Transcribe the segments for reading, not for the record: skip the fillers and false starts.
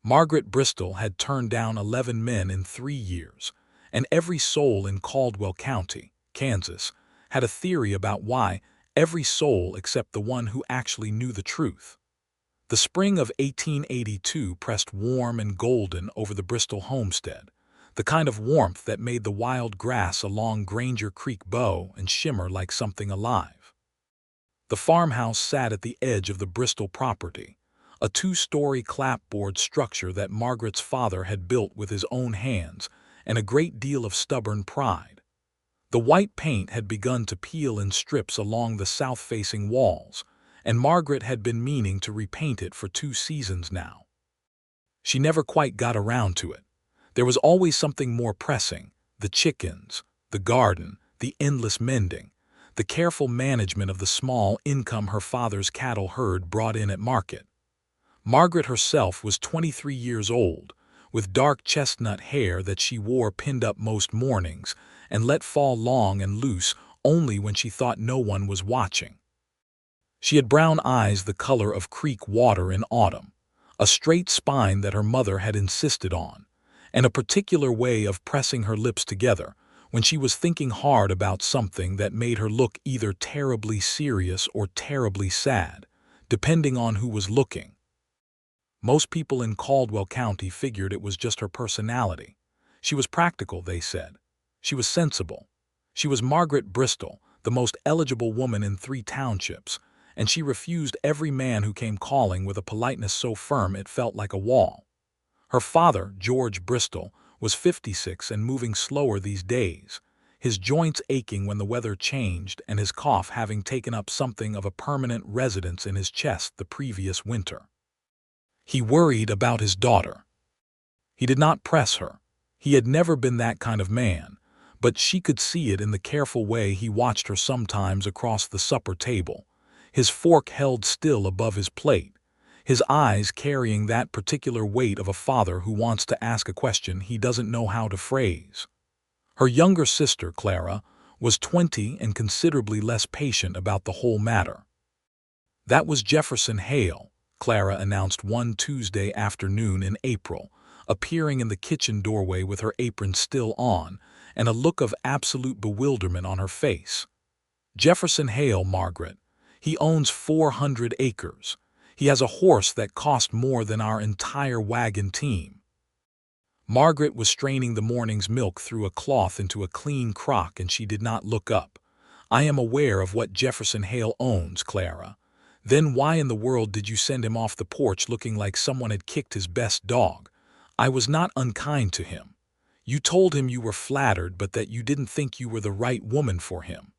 Margaret Bristol had turned down 11 men in 3 years, and every soul in Caldwell County, Kansas, had a theory about why, every soul except the one who actually knew the truth. The spring of 1882 pressed warm and golden over the Bristol homestead, the kind of warmth that made the wild grass along Granger Creek bow and shimmer like something alive. The farmhouse sat at the edge of the Bristol property, a two-story clapboard structure that Margaret's father had built with his own hands and a great deal of stubborn pride. The white paint had begun to peel in strips along the south-facing walls, and Margaret had been meaning to repaint it for 2 seasons now. She never quite got around to it. There was always something more pressing: the chickens, the garden, the endless mending, the careful management of the small income her father's cattle herd brought in at market. Margaret herself was 23 years old, with dark chestnut hair that she wore pinned up most mornings and let fall long and loose only when she thought no one was watching. She had brown eyes the color of creek water in autumn, a straight spine that her mother had insisted on, and a particular way of pressing her lips together when she was thinking hard about something that made her look either terribly serious or terribly sad, depending on who was looking. Most people in Caldwell County figured it was just her personality. She was practical, they said. She was sensible. She was Margaret Bristol, the most eligible woman in 3 townships, and she refused every man who came calling with a politeness so firm it felt like a wall. Her father, George Bristol, was 56 and moving slower these days, his joints aching when the weather changed and his cough having taken up something of a permanent residence in his chest the previous winter. He worried about his daughter. He did not press her. He had never been that kind of man, but she could see it in the careful way he watched her sometimes across the supper table, his fork held still above his plate, his eyes carrying that particular weight of a father who wants to ask a question he doesn't know how to phrase. Her younger sister, Clara, was 20 and considerably less patient about the whole matter. "That was Jefferson Hale," Clara announced one Tuesday afternoon in April, appearing in the kitchen doorway with her apron still on and a look of absolute bewilderment on her face. "Jefferson Hale, Margaret. He owns 400 acres. He has a horse that cost more than our entire wagon team." Margaret was straining the morning's milk through a cloth into a clean crock and she did not look up. "I am aware of what Jefferson Hale owns, Clara. Then why in the world did you send him off the porch looking like someone had kicked his best dog? I was not unkind to him. You told him you were flattered but that you didn't think you were the right woman for him.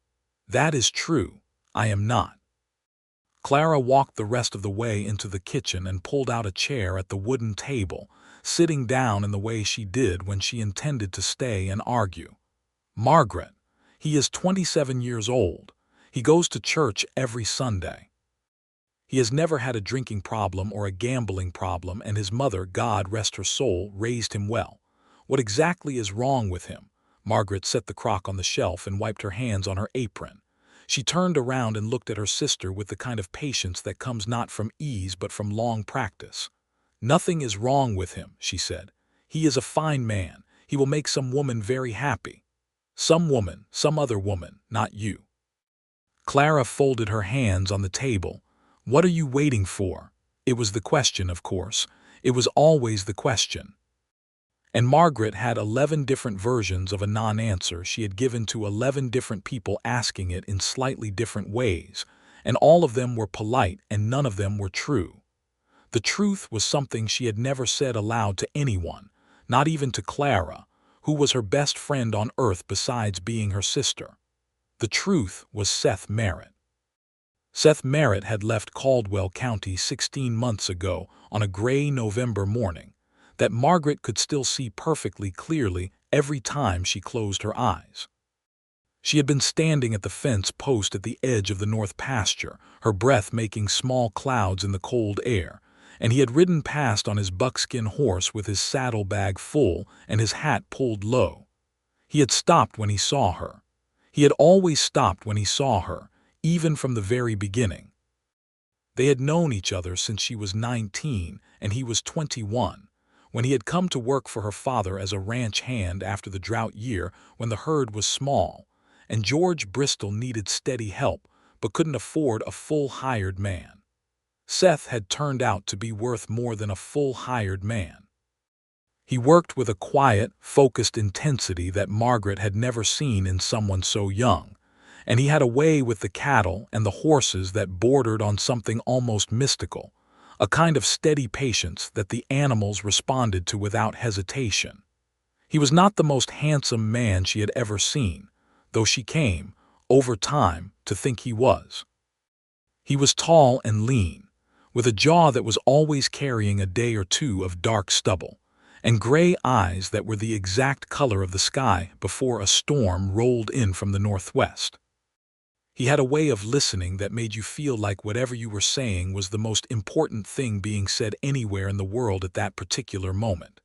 That is true. I am not." Clara walked the rest of the way into the kitchen and pulled out a chair at the wooden table, sitting down in the way she did when she intended to stay and argue. "Margaret, he is 27 years old. He goes to church every Sunday. He has never had a drinking problem or a gambling problem, and his mother, God rest her soul, raised him well. What exactly is wrong with him?" Margaret set the crock on the shelf and wiped her hands on her apron. She turned around and looked at her sister with the kind of patience that comes not from ease but from long practice. "Nothing is wrong with him," she said. "He is a fine man. He will make some woman very happy. Some woman, some other woman, not you." Clara folded her hands on the table. "What are you waiting for?" It was the question, of course. It was always the question. And Margaret had 11 different versions of a non-answer she had given to 11 different people asking it in slightly different ways, and all of them were polite and none of them were true. The truth was something she had never said aloud to anyone, not even to Clara, who was her best friend on earth besides being her sister. The truth was Seth Merritt. Seth Merritt had left Caldwell County 16 months ago on a gray November morning that Margaret could still see perfectly clearly every time she closed her eyes. She had been standing at the fence post at the edge of the north pasture, her breath making small clouds in the cold air, and he had ridden past on his buckskin horse with his saddlebag full and his hat pulled low. He had stopped when he saw her. He had always stopped when he saw her, even from the very beginning. They had known each other since she was 19 and he was 21. when he had come to work for her father as a ranch hand after the drought year when the herd was small, and George Bristol needed steady help but couldn't afford a full hired man. Seth had turned out to be worth more than a full hired man. He worked with a quiet, focused intensity that Margaret had never seen in someone so young, and he had a way with the cattle and the horses that bordered on something almost mystical, a kind of steady patience that the animals responded to without hesitation. He was not the most handsome man she had ever seen, though she came, over time, to think he was. He was tall and lean, with a jaw that was always carrying a day or two of dark stubble, and gray eyes that were the exact color of the sky before a storm rolled in from the northwest. He had a way of listening that made you feel like whatever you were saying was the most important thing being said anywhere in the world at that particular moment.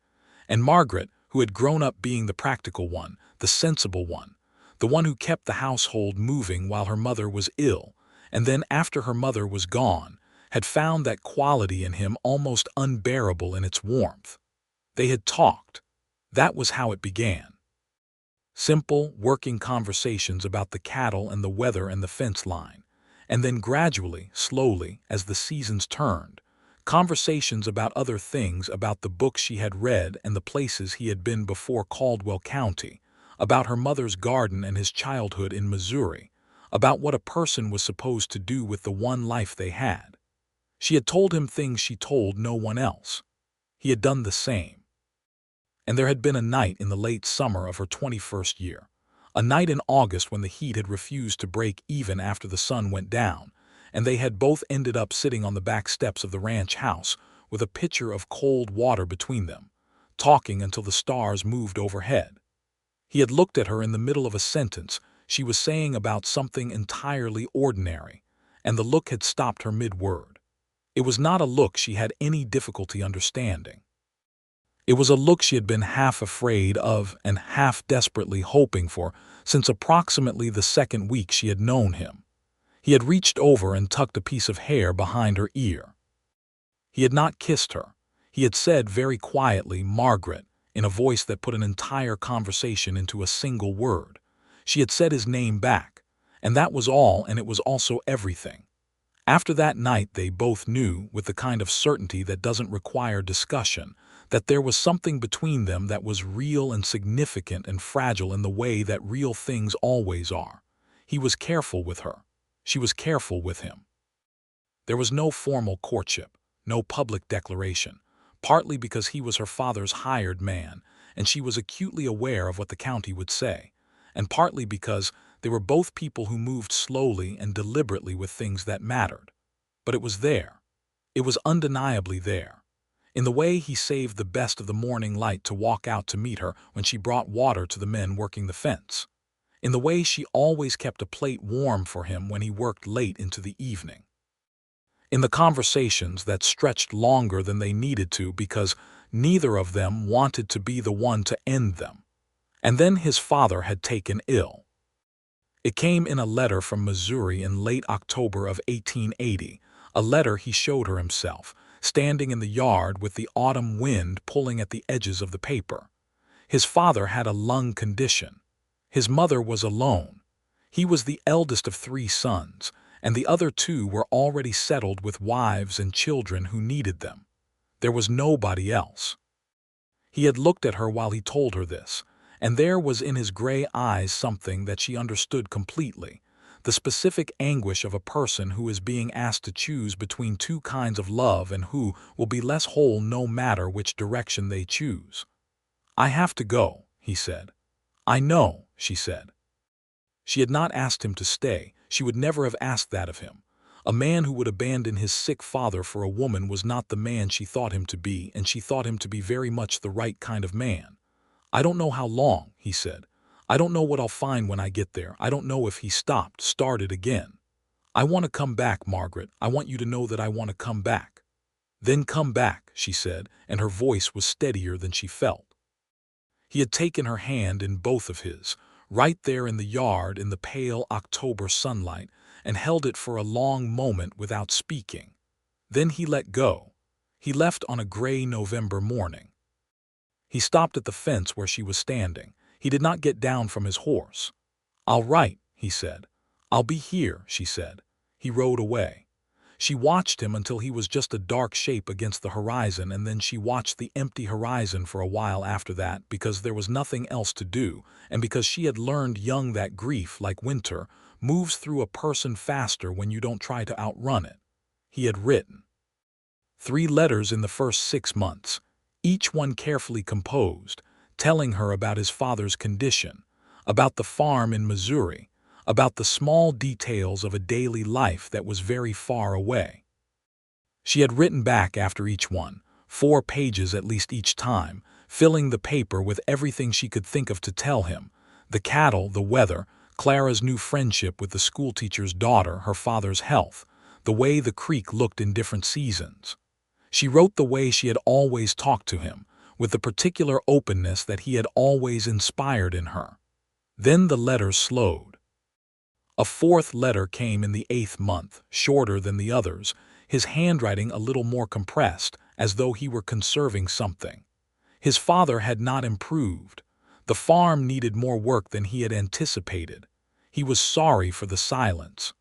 And Margaret, who had grown up being the practical one, the sensible one, the one who kept the household moving while her mother was ill, and then after her mother was gone, had found that quality in him almost unbearable in its warmth. They had talked. That was how it began. Simple, working conversations about the cattle and the weather and the fence line, and then gradually, slowly, as the seasons turned, conversations about other things, about the books she had read and the places he had been before Caldwell County, about her mother's garden and his childhood in Missouri, about what a person was supposed to do with the one life they had. She had told him things she told no one else. He had done the same. And there had been a night in the late summer of her 21st year, a night in August when the heat had refused to break even after the sun went down, and they had both ended up sitting on the back steps of the ranch house with a pitcher of cold water between them, talking until the stars moved overhead. He had looked at her in the middle of a sentence she was saying about something entirely ordinary, and the look had stopped her mid-word. It was not a look she had any difficulty understanding. It was a look she had been half afraid of and half desperately hoping for since approximately the second week she had known him. He had reached over and tucked a piece of hair behind her ear. He had not kissed her. He had said very quietly, "Margaret," in a voice that put an entire conversation into a single word. She had said his name back, and that was all, and it was also everything. After that night they both knew, with the kind of certainty that doesn't require discussion, that there was something between them that was real and significant and fragile in the way that real things always are. He was careful with her. She was careful with him. There was no formal courtship, no public declaration, partly because he was her father's hired man, and she was acutely aware of what the county would say, and partly because they were both people who moved slowly and deliberately with things that mattered. But it was there. It was undeniably there. In the way he saved the best of the morning light to walk out to meet her when she brought water to the men working the fence. In the way she always kept a plate warm for him when he worked late into the evening. In the conversations that stretched longer than they needed to because neither of them wanted to be the one to end them. And then his father had taken ill. It came in a letter from Missouri in late October of 1880, a letter he showed her himself, standing in the yard with the autumn wind pulling at the edges of the paper. His father had a lung condition. His mother was alone. He was the eldest of 3 sons, and the other 2 were already settled with wives and children who needed them. There was nobody else. He had looked at her while he told her this, and there was in his gray eyes something that she understood completely, the specific anguish of a person who is being asked to choose between 2 kinds of love and who will be less whole no matter which direction they choose. "I have to go," he said. "I know," she said. She had not asked him to stay. She would never have asked that of him. A man who would abandon his sick father for a woman was not the man she thought him to be, and she thought him to be very much the right kind of man. "I don't know how long," he said. "I don't know what I'll find when I get there. I don't know if he started again. I want to come back, Margaret. I want you to know that I want to come back." "Then come back," she said, and her voice was steadier than she felt. He had taken her hand in both of his, right there in the yard in the pale October sunlight, and held it for a long moment without speaking. Then he let go. He left on a gray November morning. He stopped at the fence where she was standing. He did not get down from his horse. "I'll write," he said. "I'll be here," she said. He rode away. She watched him until he was just a dark shape against the horizon, and then she watched the empty horizon for a while after that, because there was nothing else to do, and because she had learned young that grief, like winter, moves through a person faster when you don't try to outrun it. He had written 3 letters in the first 6 months, each one carefully composed, telling her about his father's condition, about the farm in Missouri, about the small details of a daily life that was very far away. She had written back after each one, 4 pages at least each time, filling the paper with everything she could think of to tell him: the cattle, the weather, Clara's new friendship with the schoolteacher's daughter, her father's health, the way the creek looked in different seasons. She wrote the way she had always talked to him, with the particular openness that he had always inspired in her. Then the letters slowed. A 4th letter came in the 8th month, shorter than the others, his handwriting a little more compressed, as though he were conserving something. His father had not improved. The farm needed more work than he had anticipated. He was sorry for the silence.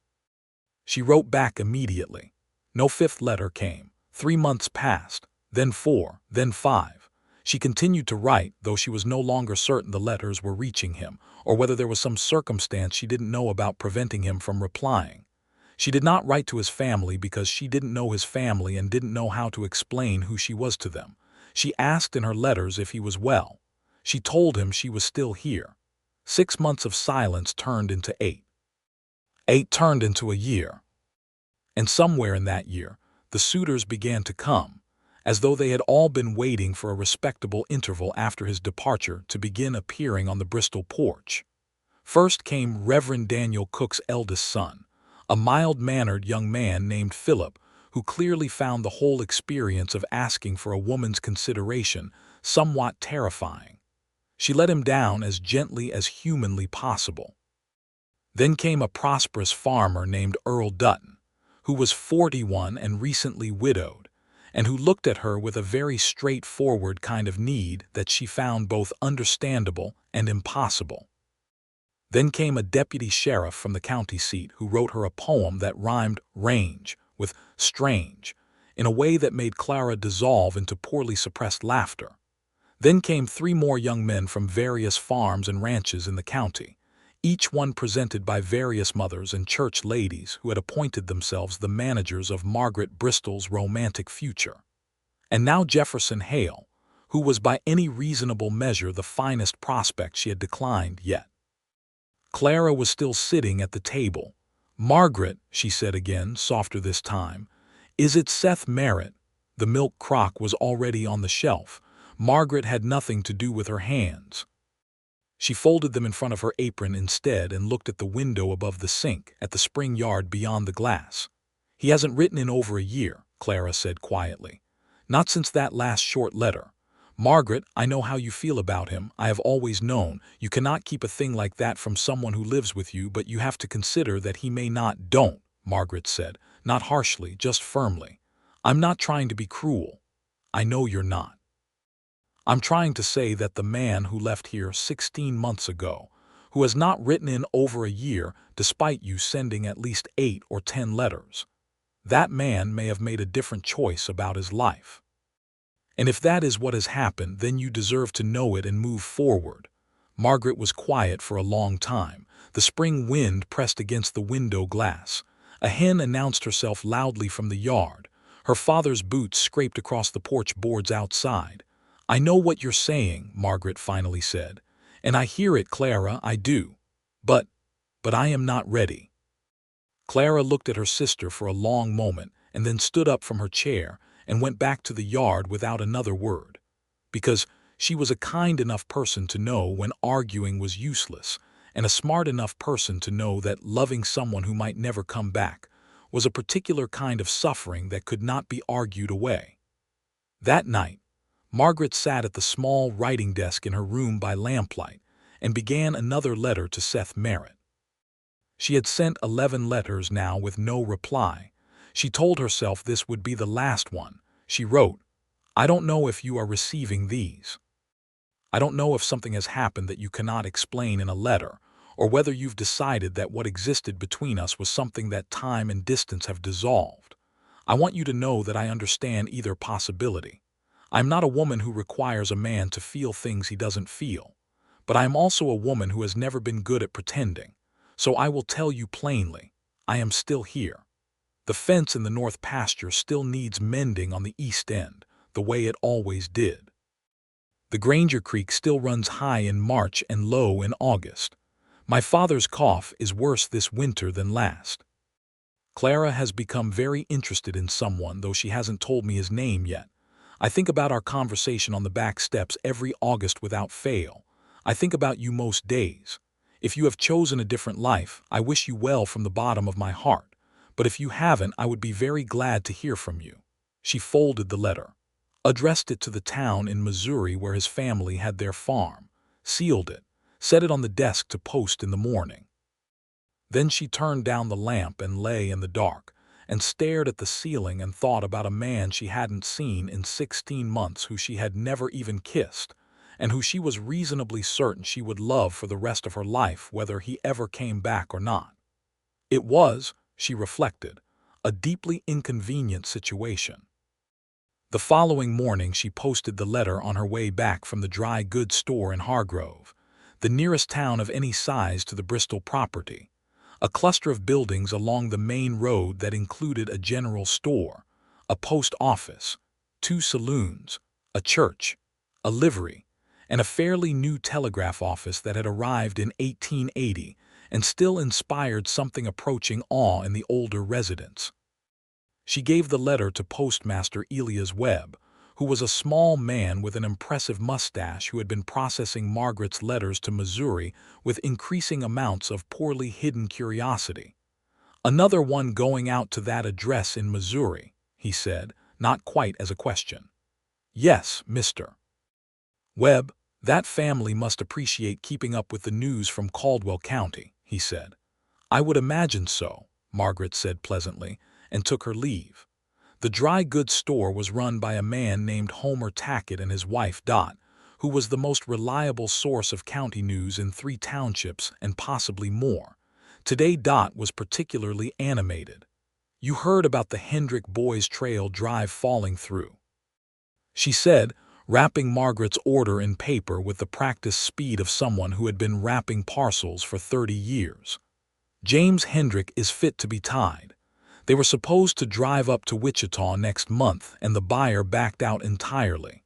She wrote back immediately. No 5th letter came. 3 months passed, then 4, then 5. She continued to write, though she was no longer certain the letters were reaching him, or whether there was some circumstance she didn't know about preventing him from replying. She did not write to his family because she didn't know his family and didn't know how to explain who she was to them. She asked in her letters if he was well. She told him she was still here. 6 months of silence turned into 8. 8 turned into a year. And somewhere in that year, the suitors began to come, as though they had all been waiting for a respectable interval after his departure to begin appearing on the Bristol porch. First came Reverend Daniel Cook's eldest son, a mild-mannered young man named Philip, who clearly found the whole experience of asking for a woman's consideration somewhat terrifying. She let him down as gently as humanly possible. Then came a prosperous farmer named Earl Dutton, who was 41 and recently widowed, and who looked at her with a very straightforward kind of need that she found both understandable and impossible. Then came a deputy sheriff from the county seat who wrote her a poem that rhymed range with strange, in a way that made Clara dissolve into poorly suppressed laughter. Then came 3 more young men from various farms and ranches in the county, each one presented by various mothers and church ladies who had appointed themselves the managers of Margaret Bristol's romantic future. And now Jefferson Hale, who was by any reasonable measure the finest prospect she had declined yet. Clara was still sitting at the table. "Margaret," she said again, softer this time, "is it Seth Merritt?" The milk crock was already on the shelf. Margaret had nothing to do with her hands. She folded them in front of her apron instead and looked at the window above the sink, at the spring yard beyond the glass. "He hasn't written in over a year," Clara said quietly. "Not since that last short letter. Margaret, I know how you feel about him. I have always known. You cannot keep a thing like that from someone who lives with you, but you have to consider that he may not—" "Don't," Margaret said, not harshly, just firmly. "I'm not trying to be cruel. I know you're not. I'm trying to say that the man who left here 16 months ago, who has not written in over a year despite you sending at least 8 or 10 letters, that man may have made a different choice about his life. And if that is what has happened, then you deserve to know it and move forward." Margaret was quiet for a long time. The spring wind pressed against the window glass. A hen announced herself loudly from the yard. Her father's boots scraped across the porch boards outside. "I know what you're saying," Margaret finally said. "And I hear it, Clara, I do. But I am not ready." Clara looked at her sister for a long moment and then stood up from her chair and went back to the yard without another word, because she was a kind enough person to know when arguing was useless, and a smart enough person to know that loving someone who might never come back was a particular kind of suffering that could not be argued away. That night, Margaret sat at the small writing desk in her room by lamplight and began another letter to Seth Merritt. She had sent 11 letters now with no reply. She told herself this would be the last one. She wrote, "I don't know if you are receiving these. I don't know if something has happened that you cannot explain in a letter, or whether you've decided that what existed between us was something that time and distance have dissolved. I want you to know that I understand either possibility. I'm not a woman who requires a man to feel things he doesn't feel, but I am also a woman who has never been good at pretending, so I will tell you plainly, I am still here. The fence in the north pasture still needs mending on the east end, the way it always did. The Granger Creek still runs high in March and low in August. My father's cough is worse this winter than last. Clara has become very interested in someone, though she hasn't told me his name yet. I think about our conversation on the back steps every August without fail. I think about you most days. If you have chosen a different life, I wish you well from the bottom of my heart. But if you haven't, I would be very glad to hear from you. She folded the letter, addressed it to the town in Missouri where his family had their farm, sealed it, set it on the desk to post in the morning. Then she turned down the lamp and lay in the dark, and stared at the ceiling and thought about a man she hadn't seen in 16 months, who she had never even kissed, and who she was reasonably certain she would love for the rest of her life whether he ever came back or not. It was, she reflected, a deeply inconvenient situation. The following morning she posted the letter on her way back from the dry goods store in Hargrove, the nearest town of any size to the Bristol property, a cluster of buildings along the main road that included a general store, a post office, 2 saloons, a church, a livery, and a fairly new telegraph office that had arrived in 1880 and still inspired something approaching awe in the older residents. She gave the letter to Postmaster Elias Webb, who was a small man with an impressive mustache who had been processing Margaret's letters to Missouri with increasing amounts of poorly hidden curiosity. "Another one going out to that address in Missouri," he said, not quite as a question. "Yes, Mr. Webb, that family must appreciate keeping up with the news from Caldwell County," he said. "I would imagine so," Margaret said pleasantly, and took her leave. The dry goods store was run by a man named Homer Tackett and his wife Dot, who was the most reliable source of county news in 3 townships and possibly more. Today Dot was particularly animated. "You heard about the Hendrick Boys Trail drive falling through," she said, wrapping Margaret's order in paper with the practiced speed of someone who had been wrapping parcels for 30 years. "James Hendrick is fit to be tied. They were supposed to drive up to Wichita next month, and the buyer backed out entirely.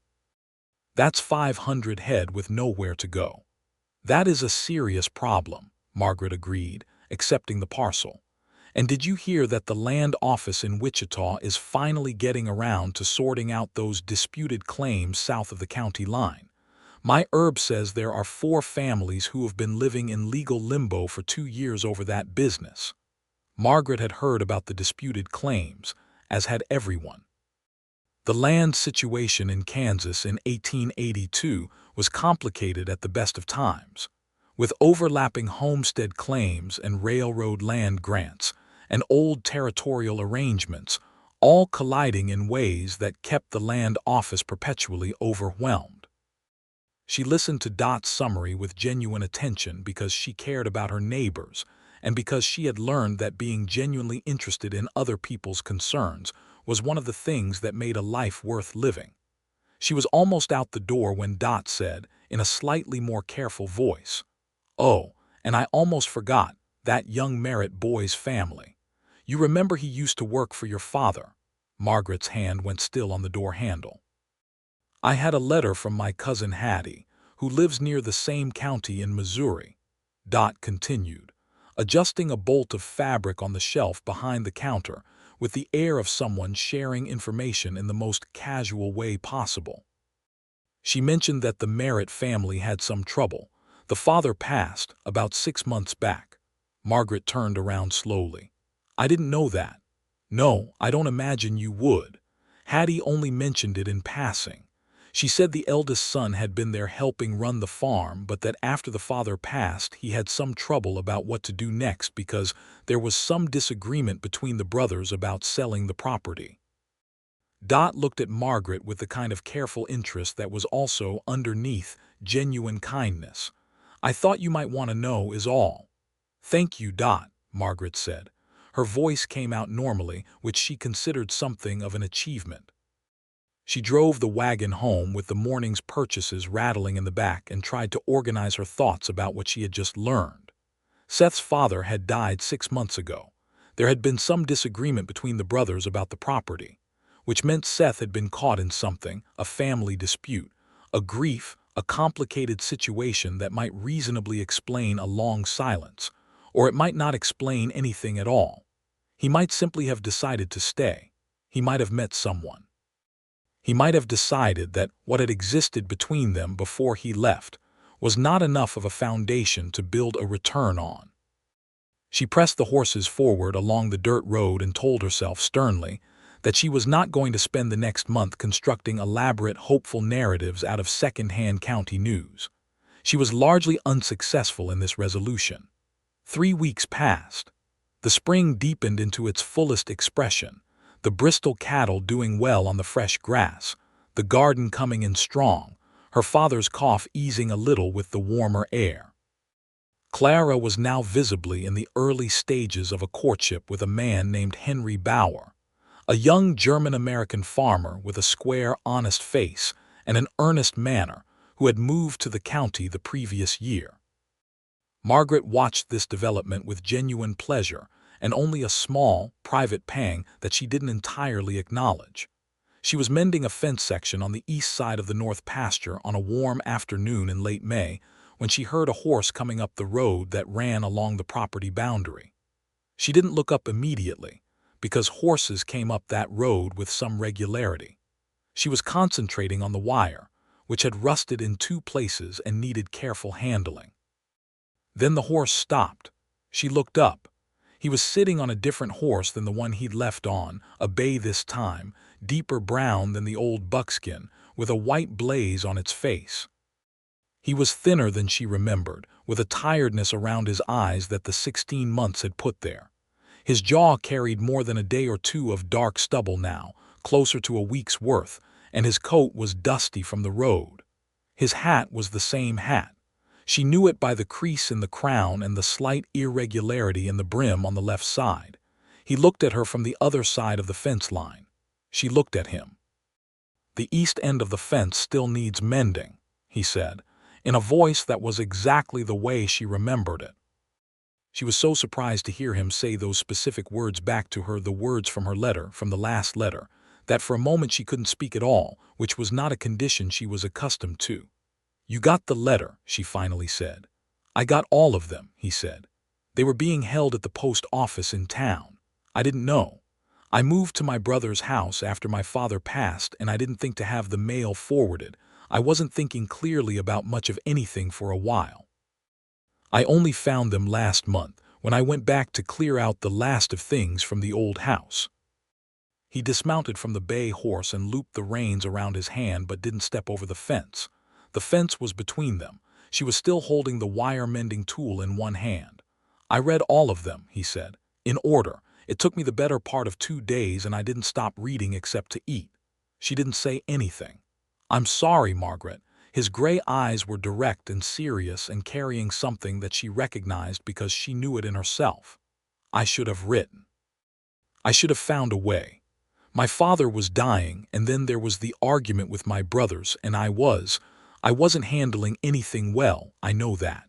That's 500 head with nowhere to go." "That is a serious problem," Margaret agreed, accepting the parcel. "And did you hear that the land office in Wichita is finally getting around to sorting out those disputed claims south of the county line? My herb says there are 4 families who have been living in legal limbo for 2 years over that business." Margaret had heard about the disputed claims, as had everyone. The land situation in Kansas in 1882 was complicated at the best of times, with overlapping homestead claims and railroad land grants and old territorial arrangements, all colliding in ways that kept the land office perpetually overwhelmed. She listened to Dot's summary with genuine attention because she cared about her neighbors and because she had learned that being genuinely interested in other people's concerns was one of the things that made a life worth living. She was almost out the door when Dot said, in a slightly more careful voice, "Oh, and I almost forgot, that young Merritt boy's family. You remember he used to work for your father." Margaret's hand went still on the door handle. "I had a letter from my cousin Hattie, who lives near the same county in Missouri," Dot continued, adjusting a bolt of fabric on the shelf behind the counter with the air of someone sharing information in the most casual way possible. "She mentioned that the Merritt family had some trouble. The father passed about 6 months back." Margaret turned around slowly. "I didn't know that." "No, I don't imagine you would. Hattie only mentioned it in passing. She said the eldest son had been there helping run the farm, but that after the father passed he had some trouble about what to do next because there was some disagreement between the brothers about selling the property." Dot looked at Margaret with the kind of careful interest that was also underneath genuine kindness. "I thought you might want to know is all." "Thank you, Dot," Margaret said. Her voice came out normally, which she considered something of an achievement. She drove the wagon home with the morning's purchases rattling in the back and tried to organize her thoughts about what she had just learned. Seth's father had died 6 months ago. There had been some disagreement between the brothers about the property, which meant Seth had been caught in something, a family dispute, a grief, a complicated situation that might reasonably explain a long silence, or it might not explain anything at all. He might simply have decided to stay. He might have met someone. He might have decided that what had existed between them before he left was not enough of a foundation to build a return on. She pressed the horses forward along the dirt road and told herself sternly that she was not going to spend the next month constructing elaborate, hopeful narratives out of second-hand county news. She was largely unsuccessful in this resolution. 3 weeks passed. The spring deepened into its fullest expression, the Bristol cattle doing well on the fresh grass, the garden coming in strong, her father's cough easing a little with the warmer air. Clara was now visibly in the early stages of a courtship with a man named Henry Bauer, a young German-American farmer with a square, honest face and an earnest manner who had moved to the county the previous year. Margaret watched this development with genuine pleasure and only a small, private pang that she didn't entirely acknowledge. She was mending a fence section on the east side of the north pasture on a warm afternoon in late May when she heard a horse coming up the road that ran along the property boundary. She didn't look up immediately, because horses came up that road with some regularity. She was concentrating on the wire, which had rusted in 2 places and needed careful handling. Then the horse stopped. She looked up. He was sitting on a different horse than the one he'd left on, a bay this time, deeper brown than the old buckskin, with a white blaze on its face. He was thinner than she remembered, with a tiredness around his eyes that the 16 months had put there. His jaw carried more than a day or 2 of dark stubble now, closer to a week's worth, and his coat was dusty from the road. His hat was the same hat. She knew it by the crease in the crown and the slight irregularity in the brim on the left side. He looked at her from the other side of the fence line. She looked at him. "The east end of the fence still needs mending," he said, in a voice that was exactly the way she remembered it. She was so surprised to hear him say those specific words back to her, the words from her letter, from the last letter, that for a moment she couldn't speak at all, which was not a condition she was accustomed to. "You got the letter," she finally said. "I got all of them," he said. "They were being held at the post office in town. I didn't know. I moved to my brother's house after my father passed, and I didn't think to have the mail forwarded. I wasn't thinking clearly about much of anything for a while. I only found them last month, when I went back to clear out the last of things from the old house." He dismounted from the bay horse and looped the reins around his hand but didn't step over the fence. The fence was between them. She was still holding the wire-mending tool in one hand. "I read all of them," he said, "in order. It took me the better part of 2 days and I didn't stop reading except to eat." She didn't say anything. "I'm sorry, Margaret." His gray eyes were direct and serious and carrying something that she recognized because she knew it in herself. "I should have written. I should have found a way. My father was dying, and then there was the argument with my brothers, and I wasn't handling anything well, I know that.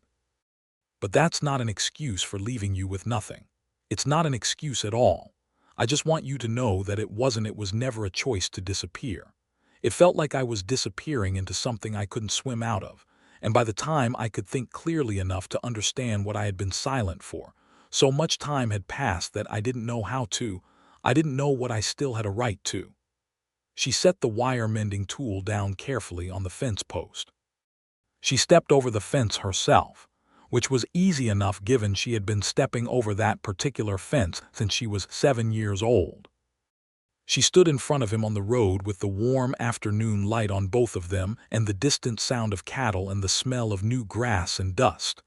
But that's not an excuse for leaving you with nothing. It's not an excuse at all. I just want you to know that it was never a choice to disappear. It felt like I was disappearing into something I couldn't swim out of, and by the time I could think clearly enough to understand what I had been silent for, so much time had passed that I didn't know I didn't know what I still had a right to." She set the wire-mending tool down carefully on the fence post. She stepped over the fence herself, which was easy enough given she had been stepping over that particular fence since she was 7 years old. She stood in front of him on the road with the warm afternoon light on both of them and the distant sound of cattle and the smell of new grass and dust.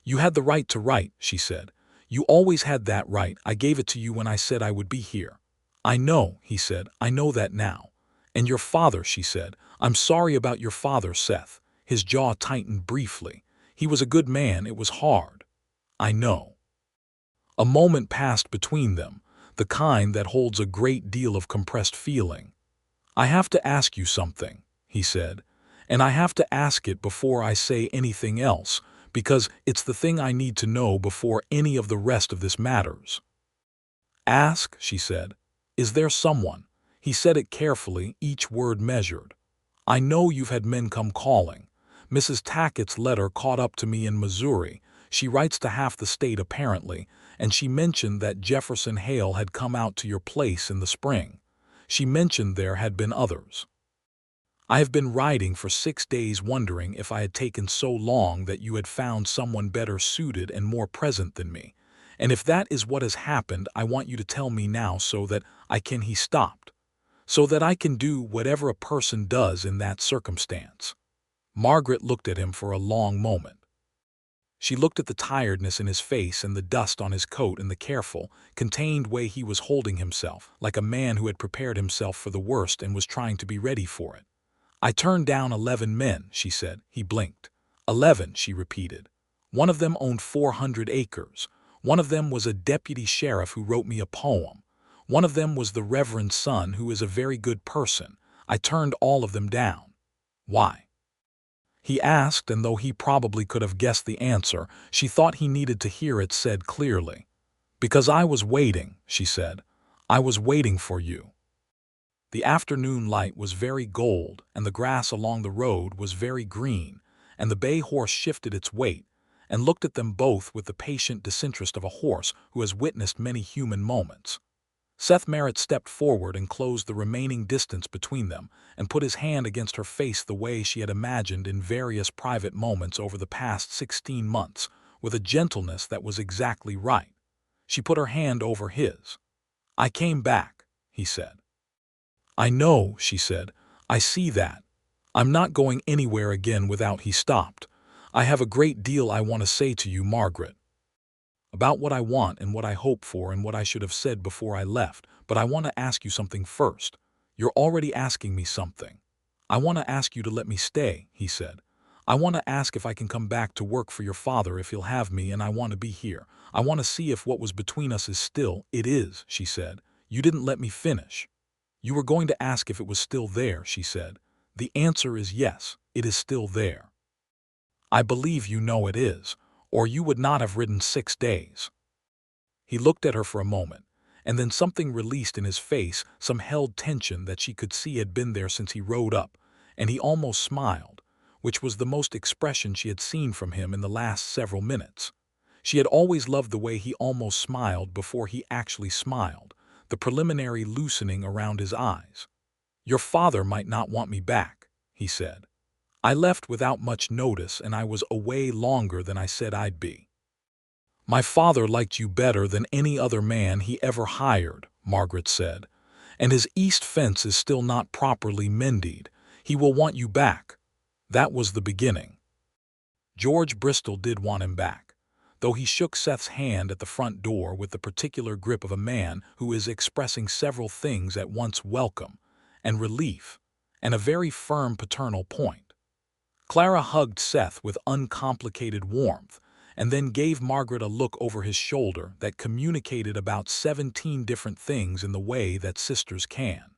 "You had the right to write," she said. "You always had that right. I gave it to you when I said I would be here. "I know," he said. "I know that now." "And your father," she said. "I'm sorry about your father, Seth." His jaw tightened briefly. "He was a good man. It was hard." "I know." A moment passed between them, the kind that holds a great deal of compressed feeling. "I have to ask you something," he said, "and I have to ask it before I say anything else, because it's the thing I need to know before any of the rest of this matters." "Ask," she said. "Is there someone?" He said it carefully, each word measured. "I know you've had men come calling. Mrs. Tackett's letter caught up to me in Missouri. She writes to half the state apparently, and she mentioned that Jefferson Hale had come out to your place in the spring. She mentioned there had been others. I have been riding for 6 days wondering if I had taken so long that you had found someone better suited and more present than me. And if that is what has happened, I want you to tell me now so that I can—" He stopped. "So that I can do whatever a person does in that circumstance." Margaret looked at him for a long moment. She looked at the tiredness in his face and the dust on his coat and the careful, contained way he was holding himself, like a man who had prepared himself for the worst and was trying to be ready for it. "I turned down 11 men," she said. He blinked. 11, she repeated. "One of them owned 400 acres. One of them was a deputy sheriff who wrote me a poem. One of them was the reverend's son, who is a very good person. I turned all of them down." "Why?" he asked, and though he probably could have guessed the answer, she thought he needed to hear it said clearly. "Because I was waiting," she said. "I was waiting for you." The afternoon light was very gold, and the grass along the road was very green, and the bay horse shifted its weight, and looked at them both with the patient disinterest of a horse who has witnessed many human moments. Seth Merritt stepped forward and closed the remaining distance between them, and put his hand against her face the way she had imagined in various private moments over the past 16 months, with a gentleness that was exactly right. She put her hand over his. "I came back," he said. "I know," she said. "I see that. I'm not going anywhere again without—" He stopped. "I have a great deal I want to say to you, Margaret. About what I want and what I hope for and what I should have said before I left, but I want to ask you something first. You're already asking me something. I want to ask you to let me stay," he said. "I want to ask if I can come back to work for your father if he'll have me, and I want to be here. I want to see if what was between us is still—" "It is," she said. "You didn't let me finish." "You were going to ask if it was still there," she said. "The answer is yes, it is still there. I believe you know it is, or you would not have ridden 6 days." He looked at her for a moment, and then something released in his face, some held tension that she could see had been there since he rode up, and he almost smiled, which was the most expression she had seen from him in the last several minutes. She had always loved the way he almost smiled before he actually smiled, the preliminary loosening around his eyes. "Your father might not want me back," he said. "I left without much notice, and I was away longer than I said I'd be." "My father liked you better than any other man he ever hired," Margaret said, "and his east fence is still not properly mended. He will want you back." That was the beginning. George Bristol did want him back, though he shook Seth's hand at the front door with the particular grip of a man who is expressing several things at once: welcome and relief, and a very firm paternal point. Clara hugged Seth with uncomplicated warmth, and then gave Margaret a look over his shoulder that communicated about 17 different things in the way that sisters can.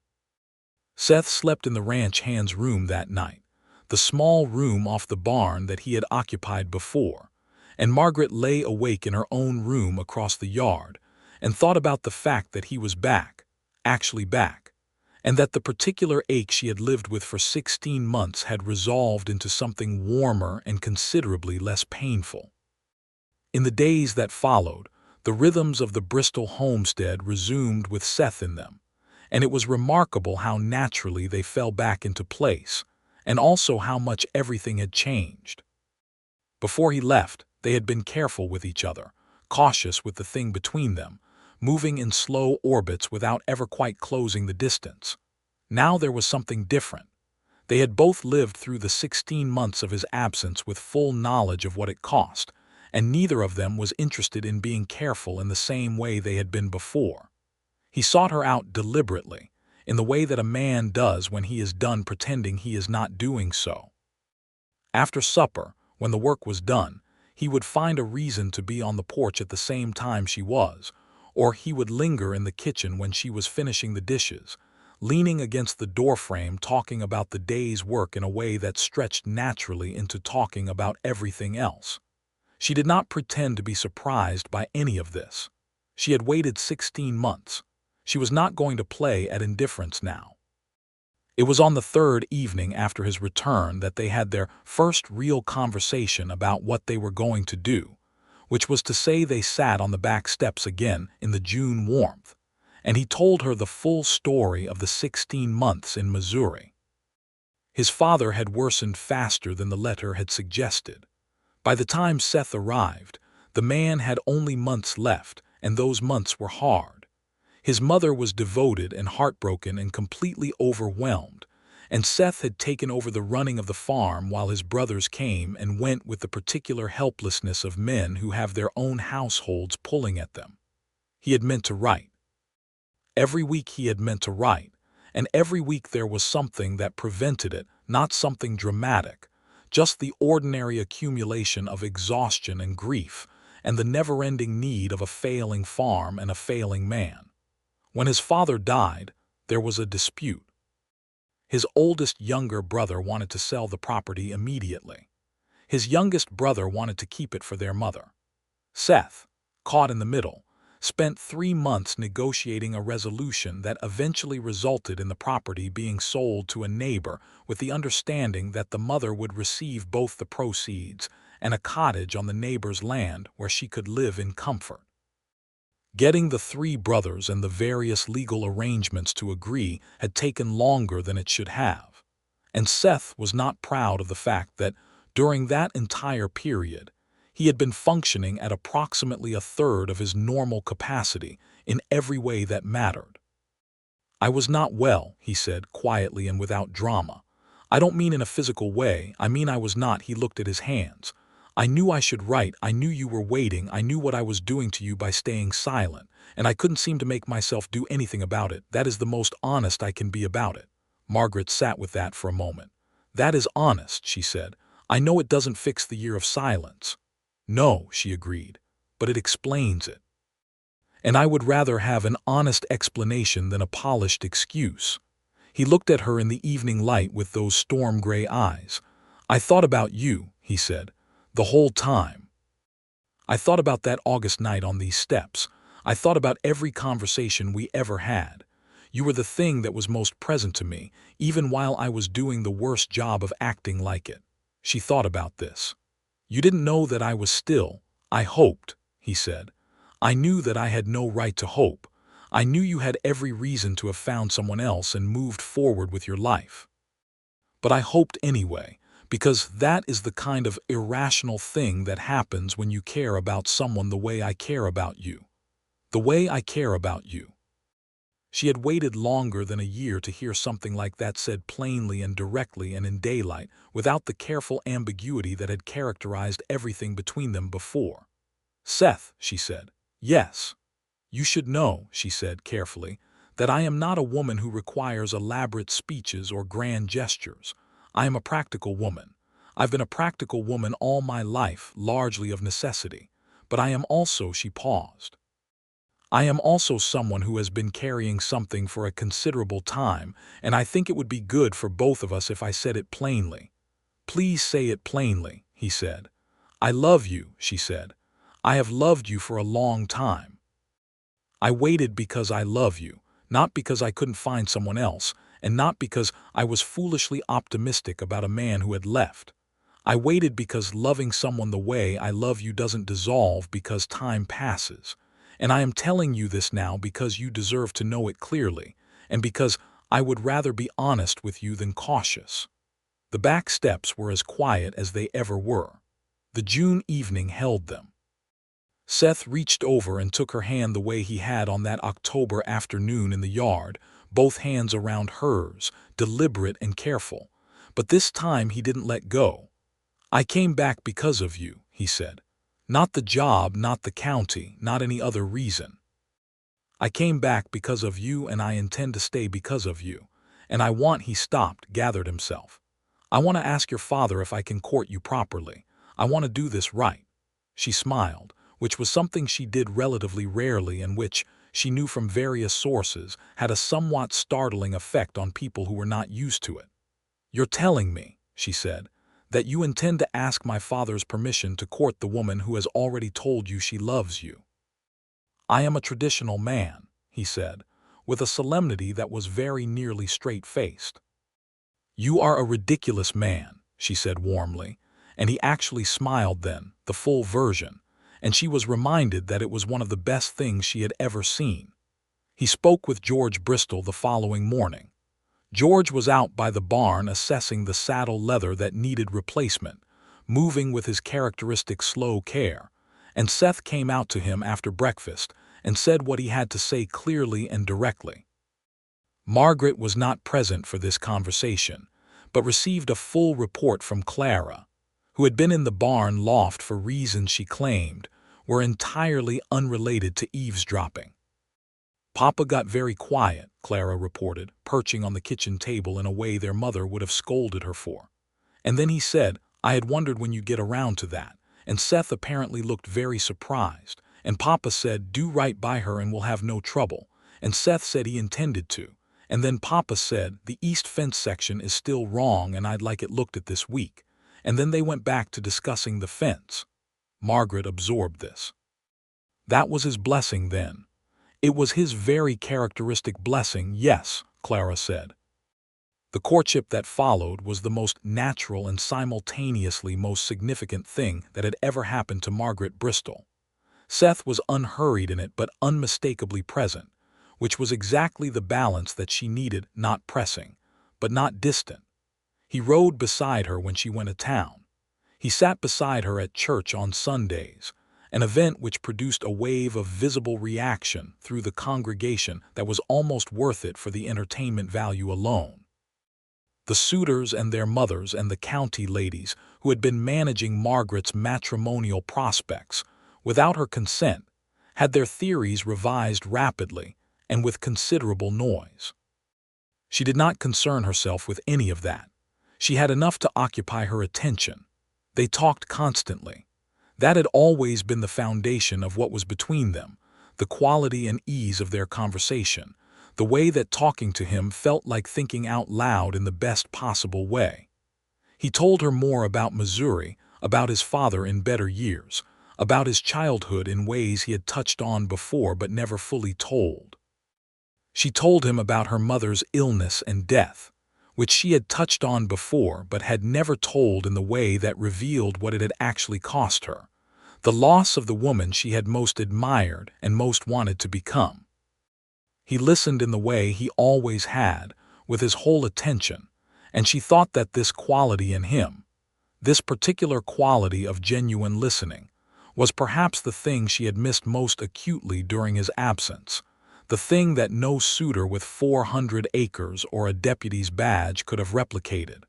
Seth slept in the ranch hand's room that night, the small room off the barn that he had occupied before, and Margaret lay awake in her own room across the yard and thought about the fact that he was back, actually back, and that the particular ache she had lived with for 16 months had resolved into something warmer and considerably less painful. In the days that followed, the rhythms of the Bristol homestead resumed with Seth in them, and it was remarkable how naturally they fell back into place, and also how much everything had changed. Before he left, they had been careful with each other, cautious with the thing between them, moving in slow orbits without ever quite closing the distance. Now there was something different. They had both lived through the 16 months of his absence with full knowledge of what it cost, and neither of them was interested in being careful in the same way they had been before. He sought her out deliberately, in the way that a man does when he is done pretending he is not doing so. After supper, when the work was done, he would find a reason to be on the porch at the same time she was, or he would linger in the kitchen when she was finishing the dishes, leaning against the doorframe talking about the day's work in a way that stretched naturally into talking about everything else. She did not pretend to be surprised by any of this. She had waited 16 months. She was not going to play at indifference now. It was on the third evening after his return that they had their first real conversation about what they were going to do, which was to say they sat on the back steps again in the June warmth, and he told her the full story of the 16 months in Missouri. His father had worsened faster than the letter had suggested. By the time Seth arrived, the man had only months left, and those months were hard. His mother was devoted and heartbroken and completely overwhelmed, and Seth had taken over the running of the farm while his brothers came and went with the particular helplessness of men who have their own households pulling at them. He had meant to write. Every week he had meant to write, and every week there was something that prevented it, not something dramatic, just the ordinary accumulation of exhaustion and grief, and the never-ending need of a failing farm and a failing man. When his father died, there was a dispute. His oldest younger brother wanted to sell the property immediately. His youngest brother wanted to keep it for their mother. Seth, caught in the middle, spent 3 months negotiating a resolution that eventually resulted in the property being sold to a neighbor with the understanding that the mother would receive both the proceeds and a cottage on the neighbor's land where she could live in comfort. Getting the 3 brothers and the various legal arrangements to agree had taken longer than it should have, and Seth was not proud of the fact that, during that entire period, he had been functioning at approximately a third of his normal capacity in every way that mattered. "I was not well," he said quietly and without drama. "I don't mean in a physical way, I mean I was not." He looked at his hands. "I knew I should write, I knew you were waiting, I knew what I was doing to you by staying silent, and I couldn't seem to make myself do anything about it. That is the most honest I can be about it." Margaret sat with that for a moment. "That is honest," she said. "I know it doesn't fix the year of silence." "No," she agreed, "but it explains it. And I would rather have an honest explanation than a polished excuse." He looked at her in the evening light with those storm-gray eyes. "I thought about you," he said, "the whole time. I thought about that August night on these steps. I thought about every conversation we ever had. You were the thing that was most present to me, even while I was doing the worst job of acting like it." She thought about this. "You didn't know that I was still. I hoped," he said. "I knew that I had no right to hope. I knew you had every reason to have found someone else and moved forward with your life. But I hoped anyway, because that is the kind of irrational thing that happens when you care about someone the way I care about you. The way I care about you." She had waited longer than a year to hear something like that said plainly and directly and in daylight, without the careful ambiguity that had characterized everything between them before. "Seth," she said. "Yes. You should know," she said carefully, "that I am not a woman who requires elaborate speeches or grand gestures. I am a practical woman. I've been a practical woman all my life, largely of necessity. But I am also," she paused, "I am also someone who has been carrying something for a considerable time, and I think it would be good for both of us if I said it plainly." "Please say it plainly," he said. "I love you," she said. "I have loved you for a long time. I waited because I love you, not because I couldn't find someone else, and not because I was foolishly optimistic about a man who had left. I waited because loving someone the way I love you doesn't dissolve because time passes. And I am telling you this now because you deserve to know it clearly, and because I would rather be honest with you than cautious." The back steps were as quiet as they ever were. The June evening held them. Seth reached over and took her hand the way he had on that October afternoon in the yard, both hands around hers, deliberate and careful. But this time he didn't let go. "I came back because of you," he said. "Not the job, not the county, not any other reason. I came back because of you and I intend to stay because of you. And I want—" he stopped, gathered himself. "I want to ask your father if I can court you properly. I want to do this right." She smiled, which was something she did relatively rarely and which, she knew from various sources, had a somewhat startling effect on people who were not used to it. "You're telling me," she said, "that you intend to ask my father's permission to court the woman who has already told you she loves you." "I am a traditional man," he said, with a solemnity that was very nearly straight-faced. "You are a ridiculous man," she said warmly, and he actually smiled then, the full version, and she was reminded that it was one of the best things she had ever seen. He spoke with George Bristol the following morning. George was out by the barn assessing the saddle leather that needed replacement, moving with his characteristic slow care, and Seth came out to him after breakfast and said what he had to say clearly and directly. Margaret was not present for this conversation, but received a full report from Clara, who had been in the barn loft for reasons she claimed were entirely unrelated to eavesdropping. "Papa got very quiet," Clara reported, perching on the kitchen table in a way their mother would have scolded her for. "And then he said, 'I had wondered when you get around to that,' and Seth apparently looked very surprised, and Papa said, 'Do right by her and we'll have no trouble,' and Seth said he intended to. And then Papa said, 'The east fence section is still wrong and I'd like it looked at this week.' And then they went back to discussing the fence." Margaret absorbed this. "That was his blessing then." "It was his very characteristic blessing, yes," Clara said. "The courtship that followed was the most natural and simultaneously most significant thing that had ever happened to Margaret Bristol. Seth was unhurried in it but unmistakably present, which was exactly the balance that she needed, not pressing, but not distant. He rode beside her when she went to town. He sat beside her at church on Sundays, an event which produced a wave of visible reaction through the congregation that was almost worth it for the entertainment value alone. The suitors and their mothers and the county ladies who had been managing Margaret's matrimonial prospects, without her consent, had their theories revised rapidly and with considerable noise. She did not concern herself with any of that. She had enough to occupy her attention. They talked constantly. That had always been the foundation of what was between them, the quality and ease of their conversation, the way that talking to him felt like thinking out loud in the best possible way. He told her more about Missouri, about his father in better years, about his childhood in ways he had touched on before but never fully told. She told him about her mother's illness and death, which she had touched on before but had never told in the way that revealed what it had actually cost her, the loss of the woman she had most admired and most wanted to become. He listened in the way he always had, with his whole attention, and she thought that this quality in him, this particular quality of genuine listening, was perhaps the thing she had missed most acutely during his absence, the thing that no suitor with 400 acres or a deputy's badge could have replicated.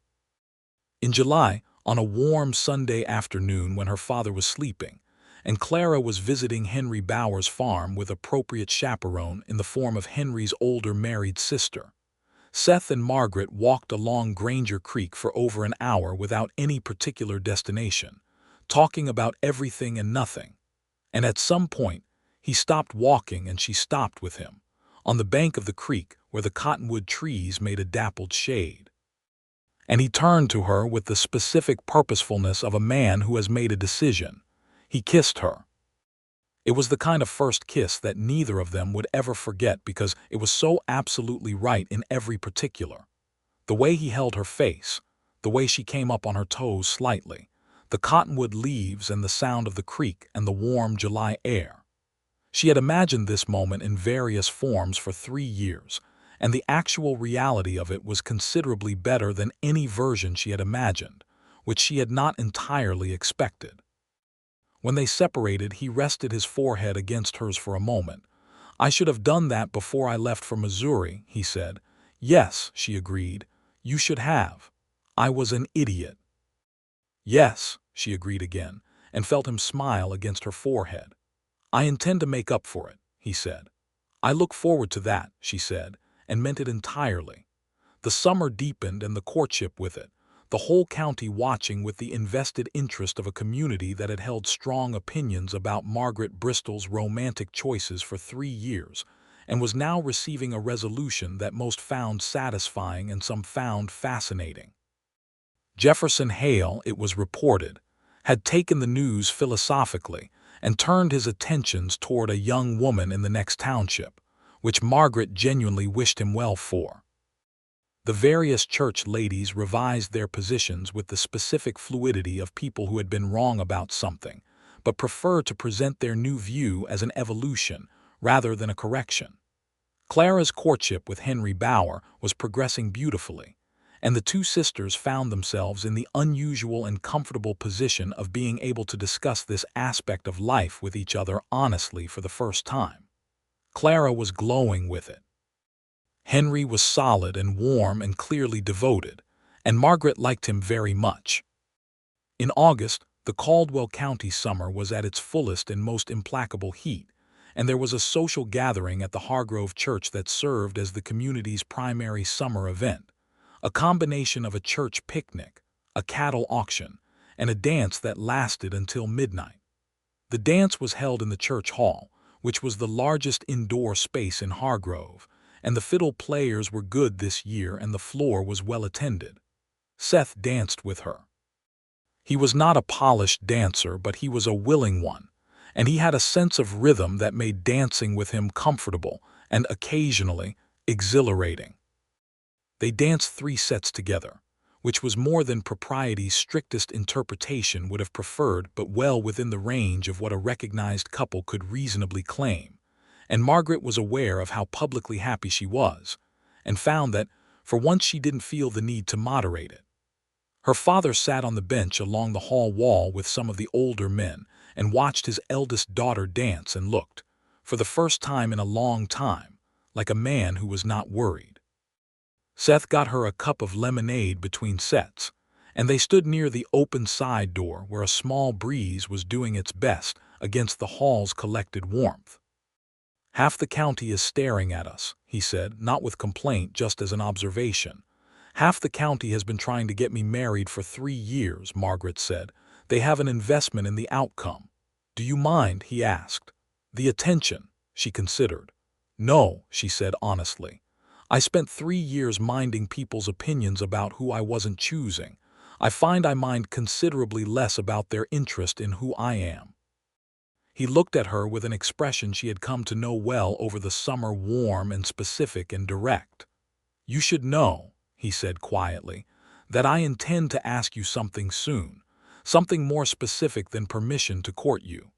In July, on a warm Sunday afternoon when her father was sleeping, and Clara was visiting Henry Bower's farm with appropriate chaperone in the form of Henry's older married sister, Seth and Margaret walked along Granger Creek for over an hour without any particular destination, talking about everything and nothing. And at some point, he stopped walking and she stopped with him, on the bank of the creek where the cottonwood trees made a dappled shade. And he turned to her with the specific purposefulness of a man who has made a decision. He kissed her. It was the kind of first kiss that neither of them would ever forget because it was so absolutely right in every particular. The way he held her face, the way she came up on her toes slightly, the cottonwood leaves and the sound of the creek and the warm July air. She had imagined this moment in various forms for 3 years, and the actual reality of it was considerably better than any version she had imagined, which she had not entirely expected. When they separated, he rested his forehead against hers for a moment. "I should have done that before I left for Missouri," he said. "Yes," she agreed, "you should have. I was an idiot." "Yes," she agreed again, and felt him smile against her forehead. "I intend to make up for it," he said. "I look forward to that," she said, and meant it entirely. The summer deepened and the courtship with it, the whole county watching with the invested interest of a community that had held strong opinions about Margaret Bristol's romantic choices for 3 years, and was now receiving a resolution that most found satisfying and some found fascinating. Jefferson Hale, it was reported, had taken the news philosophically and turned his attentions toward a young woman in the next township, which Margaret genuinely wished him well for. The various church ladies revised their positions with the specific fluidity of people who had been wrong about something, but preferred to present their new view as an evolution rather than a correction. Clara's courtship with Henry Bower was progressing beautifully, and the two sisters found themselves in the unusual and comfortable position of being able to discuss this aspect of life with each other honestly for the first time. Clara was glowing with it. Henry was solid and warm and clearly devoted, and Margaret liked him very much. In August, the Caldwell County summer was at its fullest and most implacable heat, and there was a social gathering at the Hargrove Church that served as the community's primary summer event, a combination of a church picnic, a cattle auction, and a dance that lasted until midnight. The dance was held in the church hall, which was the largest indoor space in Hargrove, and the fiddle players were good this year and the floor was well attended. Seth danced with her. He was not a polished dancer, but he was a willing one, and he had a sense of rhythm that made dancing with him comfortable and occasionally exhilarating. They danced 3 sets together, which was more than propriety's strictest interpretation would have preferred, but well within the range of what a recognized couple could reasonably claim. And Margaret was aware of how publicly happy she was, and found that, for once, she didn't feel the need to moderate it. Her father sat on the bench along the hall wall with some of the older men and watched his eldest daughter dance and looked, for the first time in a long time, like a man who was not worried. Seth got her a cup of lemonade between sets, and they stood near the open side door where a small breeze was doing its best against the hall's collected warmth. "Half the county is staring at us," he said, not with complaint, just as an observation. "Half the county has been trying to get me married for 3 years," Margaret said. "They have an investment in the outcome." "Do you mind?" he asked. "The attention," she considered. "No," she said honestly. "I spent 3 years minding people's opinions about who I wasn't choosing. I find I mind considerably less about their interest in who I am." He looked at her with an expression she had come to know well over the summer, warm and specific and direct. "You should know," he said quietly, "that I intend to ask you something soon, something more specific than permission to court you."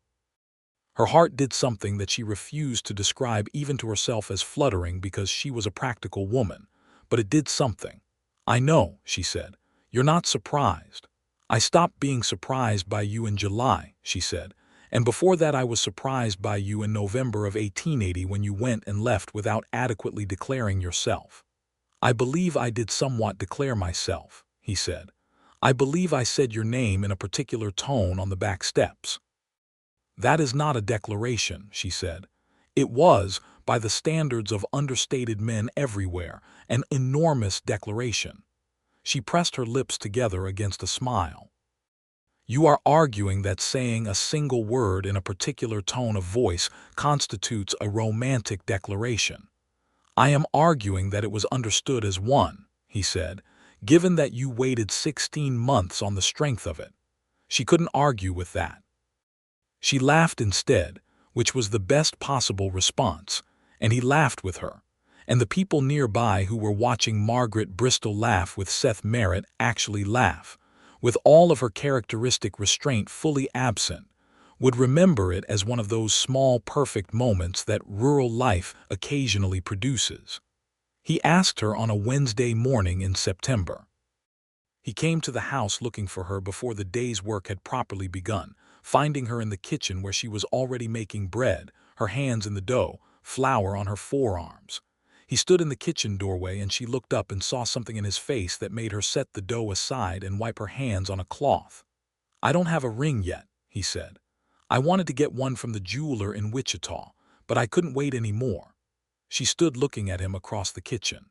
Her heart did something that she refused to describe even to herself as fluttering because she was a practical woman, but it did something. "I know," she said. "You're not surprised." "I stopped being surprised by you in July," she said. "And before that I was surprised by you in November of 1880 when you went and left without adequately declaring yourself." "I believe I did somewhat declare myself," he said. "I believe I said your name in a particular tone on the back steps." "That is not a declaration," she said. "It was, by the standards of understated men everywhere, an enormous declaration." She pressed her lips together against a smile. "You are arguing that saying a single word in a particular tone of voice constitutes a romantic declaration." "I am arguing that it was understood as one," he said, "given that you waited 16 months on the strength of it." She couldn't argue with that. She laughed instead, which was the best possible response, and he laughed with her, and the people nearby who were watching Margaret Bristol laugh with Seth Merritt actually laugh, with all of her characteristic restraint fully absent, would remember it as one of those small perfect moments that rural life occasionally produces. He asked her on a Wednesday morning in September. He came to the house looking for her before the day's work had properly begun, finding her in the kitchen where she was already making bread, her hands in the dough, flour on her forearms. He stood in the kitchen doorway and she looked up and saw something in his face that made her set the dough aside and wipe her hands on a cloth. "I don't have a ring yet," he said. "I wanted to get one from the jeweler in Wichita, but I couldn't wait any more." She stood looking at him across the kitchen.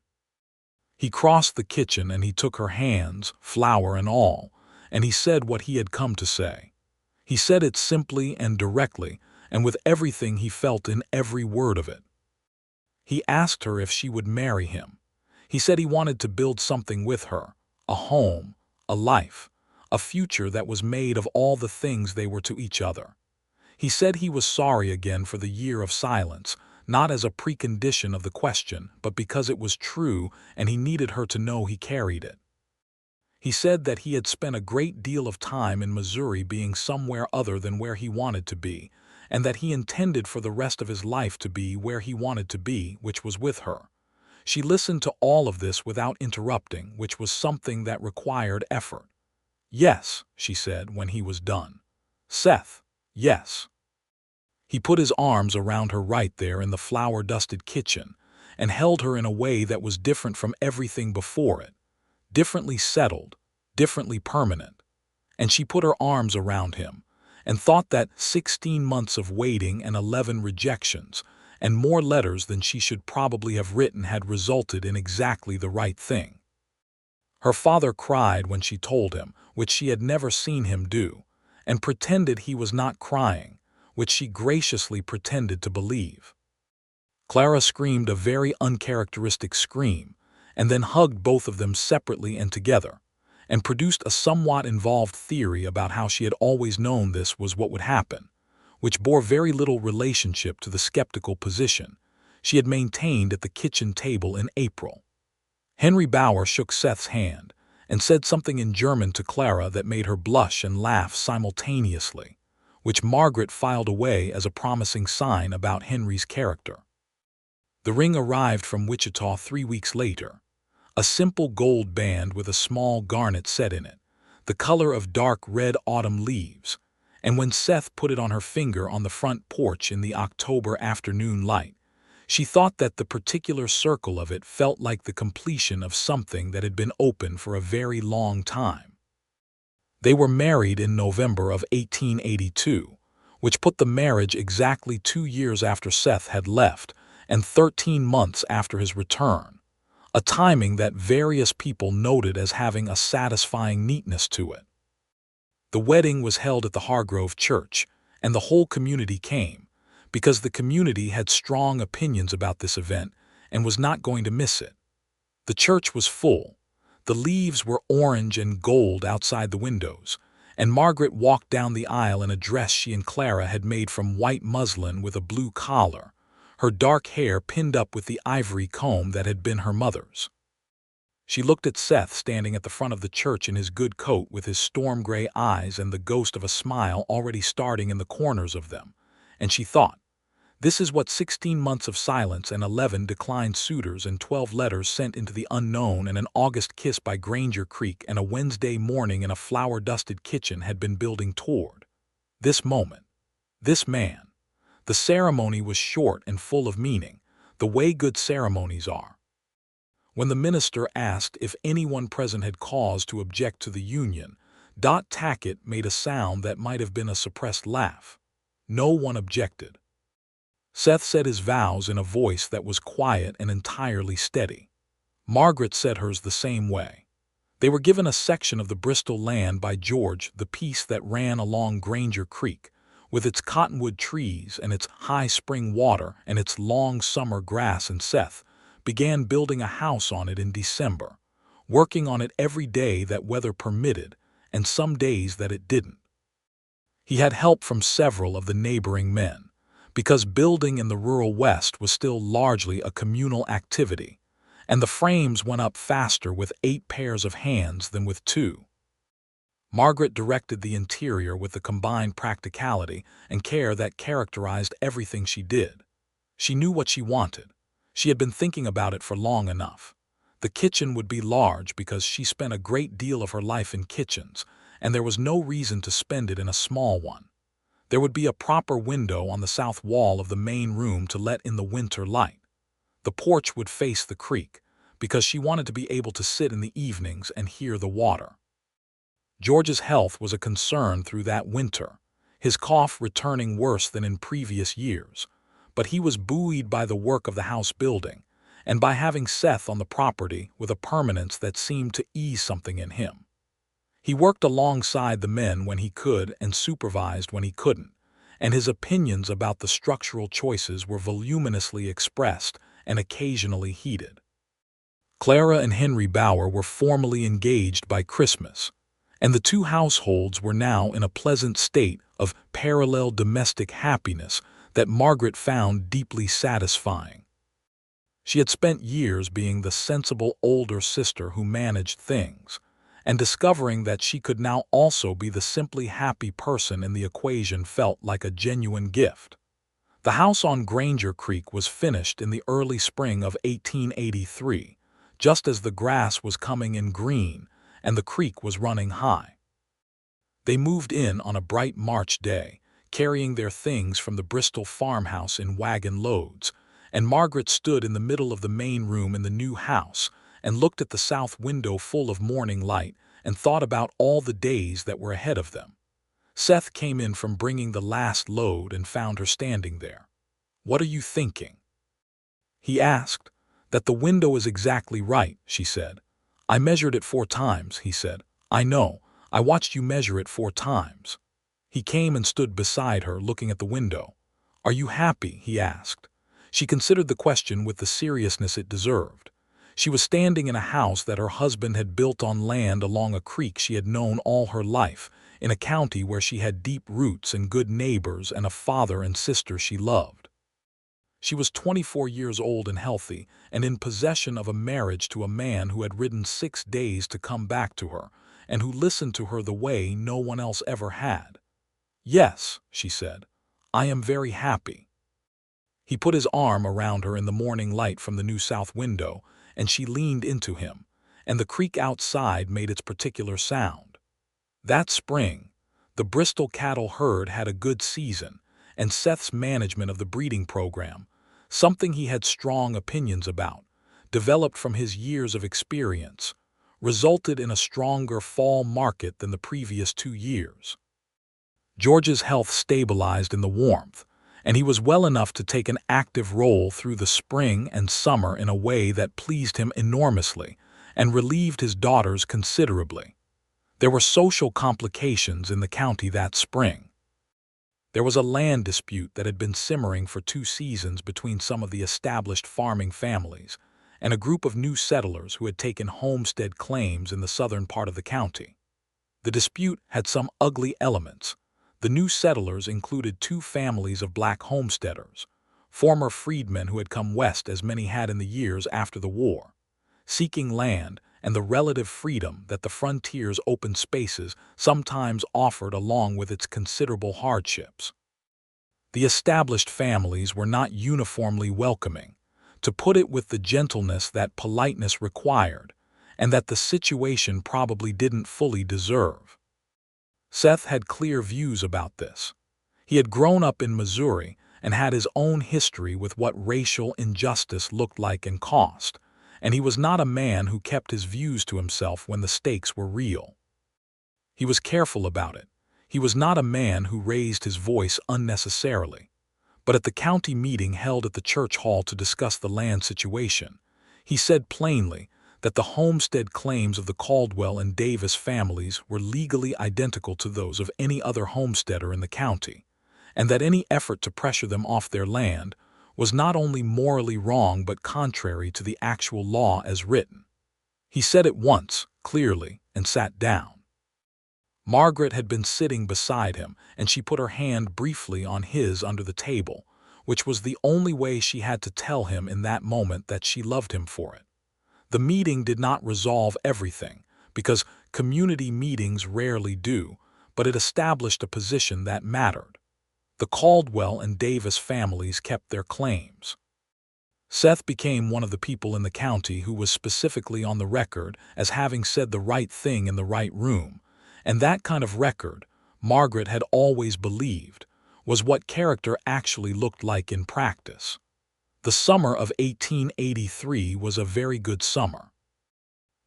He crossed the kitchen and he took her hands, flour and all, and he said what he had come to say. He said it simply and directly, and with everything he felt in every word of it. He asked her if she would marry him. He said he wanted to build something with her, a home, a life, a future that was made of all the things they were to each other. He said he was sorry again for the year of silence, not as a precondition of the question, but because it was true and he needed her to know he carried it. He said that he had spent a great deal of time in Missouri being somewhere other than where he wanted to be, and that he intended for the rest of his life to be where he wanted to be, which was with her. She listened to all of this without interrupting, which was something that required effort. "Yes," she said when he was done. "Seth, yes." He put his arms around her right there in the flour-dusted kitchen and held her in a way that was different from everything before it, differently settled, differently permanent. And she put her arms around him and thought that 16 months of waiting and 11 rejections and more letters than she should probably have written had resulted in exactly the right thing. Her father cried when she told him, which she had never seen him do, and pretended he was not crying, which she graciously pretended to believe. Clara screamed a very uncharacteristic scream, and then hugged both of them separately and together, and produced a somewhat involved theory about how she had always known this was what would happen, which bore very little relationship to the skeptical position she had maintained at the kitchen table in April. Henry Bauer shook Seth's hand and said something in German to Clara that made her blush and laugh simultaneously, which Margaret filed away as a promising sign about Henry's character. The ring arrived from Wichita 3 weeks later, a simple gold band with a small garnet set in it, the color of dark red autumn leaves, and when Seth put it on her finger on the front porch in the October afternoon light, she thought that the particular circle of it felt like the completion of something that had been open for a very long time. They were married in November of 1882, which put the marriage exactly 2 years after Seth had left and 13 months after his return, a timing that various people noted as having a satisfying neatness to it. The wedding was held at the Hargrove Church, and the whole community came, because the community had strong opinions about this event and was not going to miss it. The church was full. The leaves were orange and gold outside the windows, and Margaret walked down the aisle in a dress she and Clara had made from white muslin with a blue collar, her dark hair pinned up with the ivory comb that had been her mother's. She looked at Seth standing at the front of the church in his good coat with his storm-gray eyes and the ghost of a smile already starting in the corners of them, and she thought, this is what 16 months of silence and 11 declined suitors and 12 letters sent into the unknown and an August kiss by Granger Creek and a Wednesday morning in a flour-dusted kitchen had been building toward. This moment. This man. The ceremony was short and full of meaning, the way good ceremonies are. When the minister asked if anyone present had cause to object to the union, Dot Tackett made a sound that might have been a suppressed laugh. No one objected. Seth said his vows in a voice that was quiet and entirely steady. Margaret said hers the same way. They were given a section of the Bristol land by George, the piece that ran along Granger Creek, with its cottonwood trees and its high spring water and its long summer grass, and Seth began building a house on it in December, working on it every day that weather permitted and some days that it didn't. He had help from several of the neighboring men, because building in the rural West was still largely a communal activity, and the frames went up faster with 8 pairs of hands than with 2. Margaret directed the interior with the combined practicality and care that characterized everything she did. She knew what she wanted. She had been thinking about it for long enough. The kitchen would be large because she spent a great deal of her life in kitchens, and there was no reason to spend it in a small one. There would be a proper window on the south wall of the main room to let in the winter light. The porch would face the creek, because she wanted to be able to sit in the evenings and hear the water. George's health was a concern through that winter, his cough returning worse than in previous years, but he was buoyed by the work of the house building, and by having Seth on the property with a permanence that seemed to ease something in him. He worked alongside the men when he could and supervised when he couldn't, and his opinions about the structural choices were voluminously expressed and occasionally heated. Clara and Henry Bauer were formally engaged by Christmas, and the two households were now in a pleasant state of parallel domestic happiness that Margaret found deeply satisfying. She had spent years being the sensible older sister who managed things, and discovering that she could now also be the simply happy person in the equation felt like a genuine gift. The house on Granger Creek was finished in the early spring of 1883, just as the grass was coming in green and the creek was running high. They moved in on a bright March day, carrying their things from the Bristol farmhouse in wagon loads, and Margaret stood in the middle of the main room in the new house and looked at the south window full of morning light and thought about all the days that were ahead of them. Seth came in from bringing the last load and found her standing there. "What are you thinking?" he asked. "That the window is exactly right," she said. "I measured it 4 times, he said. "I know. I watched you measure it 4 times. He came and stood beside her, looking at the window. "Are you happy?" he asked. She considered the question with the seriousness it deserved. She was standing in a house that her husband had built on land along a creek she had known all her life, in a county where she had deep roots and good neighbors and a father and sister she loved. She was 24 years old and healthy, and in possession of a marriage to a man who had ridden 6 days to come back to her, and who listened to her the way no one else ever had. "Yes," she said, "I am very happy." He put his arm around her in the morning light from the new south window, and she leaned into him, and the creek outside made its particular sound. That spring, the Bristol cattle herd had a good season, and Seth's management of the breeding program, something he had strong opinions about, developed from his years of experience, resulted in a stronger fall market than the previous 2 years. George's health stabilized in the warmth, and he was well enough to take an active role through the spring and summer in a way that pleased him enormously and relieved his daughters considerably. There were social complications in the county that spring. There was a land dispute that had been simmering for 2 seasons between some of the established farming families and a group of new settlers who had taken homestead claims in the southern part of the county. The dispute had some ugly elements. The new settlers included 2 families of black homesteaders, former freedmen who had come west as many had in the years after the war, seeking land and the relative freedom that the frontier's open spaces sometimes offered along with its considerable hardships. The established families were not uniformly welcoming, to put it with the gentleness that politeness required, and that the situation probably didn't fully deserve. Seth had clear views about this. He had grown up in Missouri and had his own history with what racial injustice looked like and cost, and he was not a man who kept his views to himself when the stakes were real. He was careful about it. He was not a man who raised his voice unnecessarily. But at the county meeting held at the church hall to discuss the land situation, he said plainly that the homestead claims of the Caldwell and Davis families were legally identical to those of any other homesteader in the county, and that any effort to pressure them off their land was not only morally wrong but contrary to the actual law as written. He said it once, clearly, and sat down. Margaret had been sitting beside him, and she put her hand briefly on his under the table, which was the only way she had to tell him in that moment that she loved him for it. The meeting did not resolve everything, because community meetings rarely do, but it established a position that mattered. The Caldwell and Davis families kept their claims. Seth became one of the people in the county who was specifically on the record as having said the right thing in the right room, and that kind of record, Margaret had always believed, was what character actually looked like in practice. The summer of 1883 was a very good summer.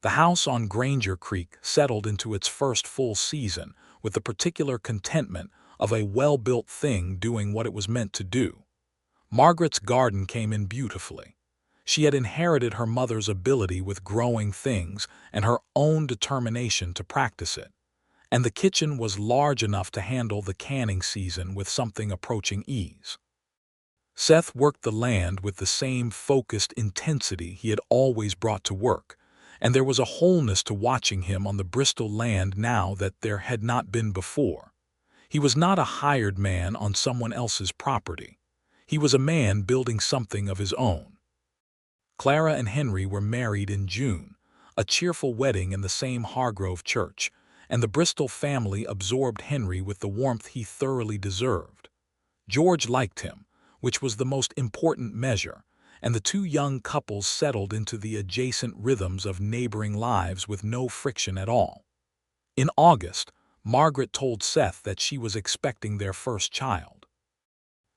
The house on Granger Creek settled into its first full season with the particular contentment of a well-built thing doing what it was meant to do. Margaret's garden came in beautifully. She had inherited her mother's ability with growing things and her own determination to practice it, and the kitchen was large enough to handle the canning season with something approaching ease. Seth worked the land with the same focused intensity he had always brought to work, and there was a wholeness to watching him on the Bristol land now that there had not been before. He was not a hired man on someone else's property. He was a man building something of his own. Clara and Henry were married in June, a cheerful wedding in the same Hargrove church, and the Bristol family absorbed Henry with the warmth he thoroughly deserved. George liked him, which was the most important measure, and the two young couples settled into the adjacent rhythms of neighboring lives with no friction at all. In August, Margaret told Seth that she was expecting their first child.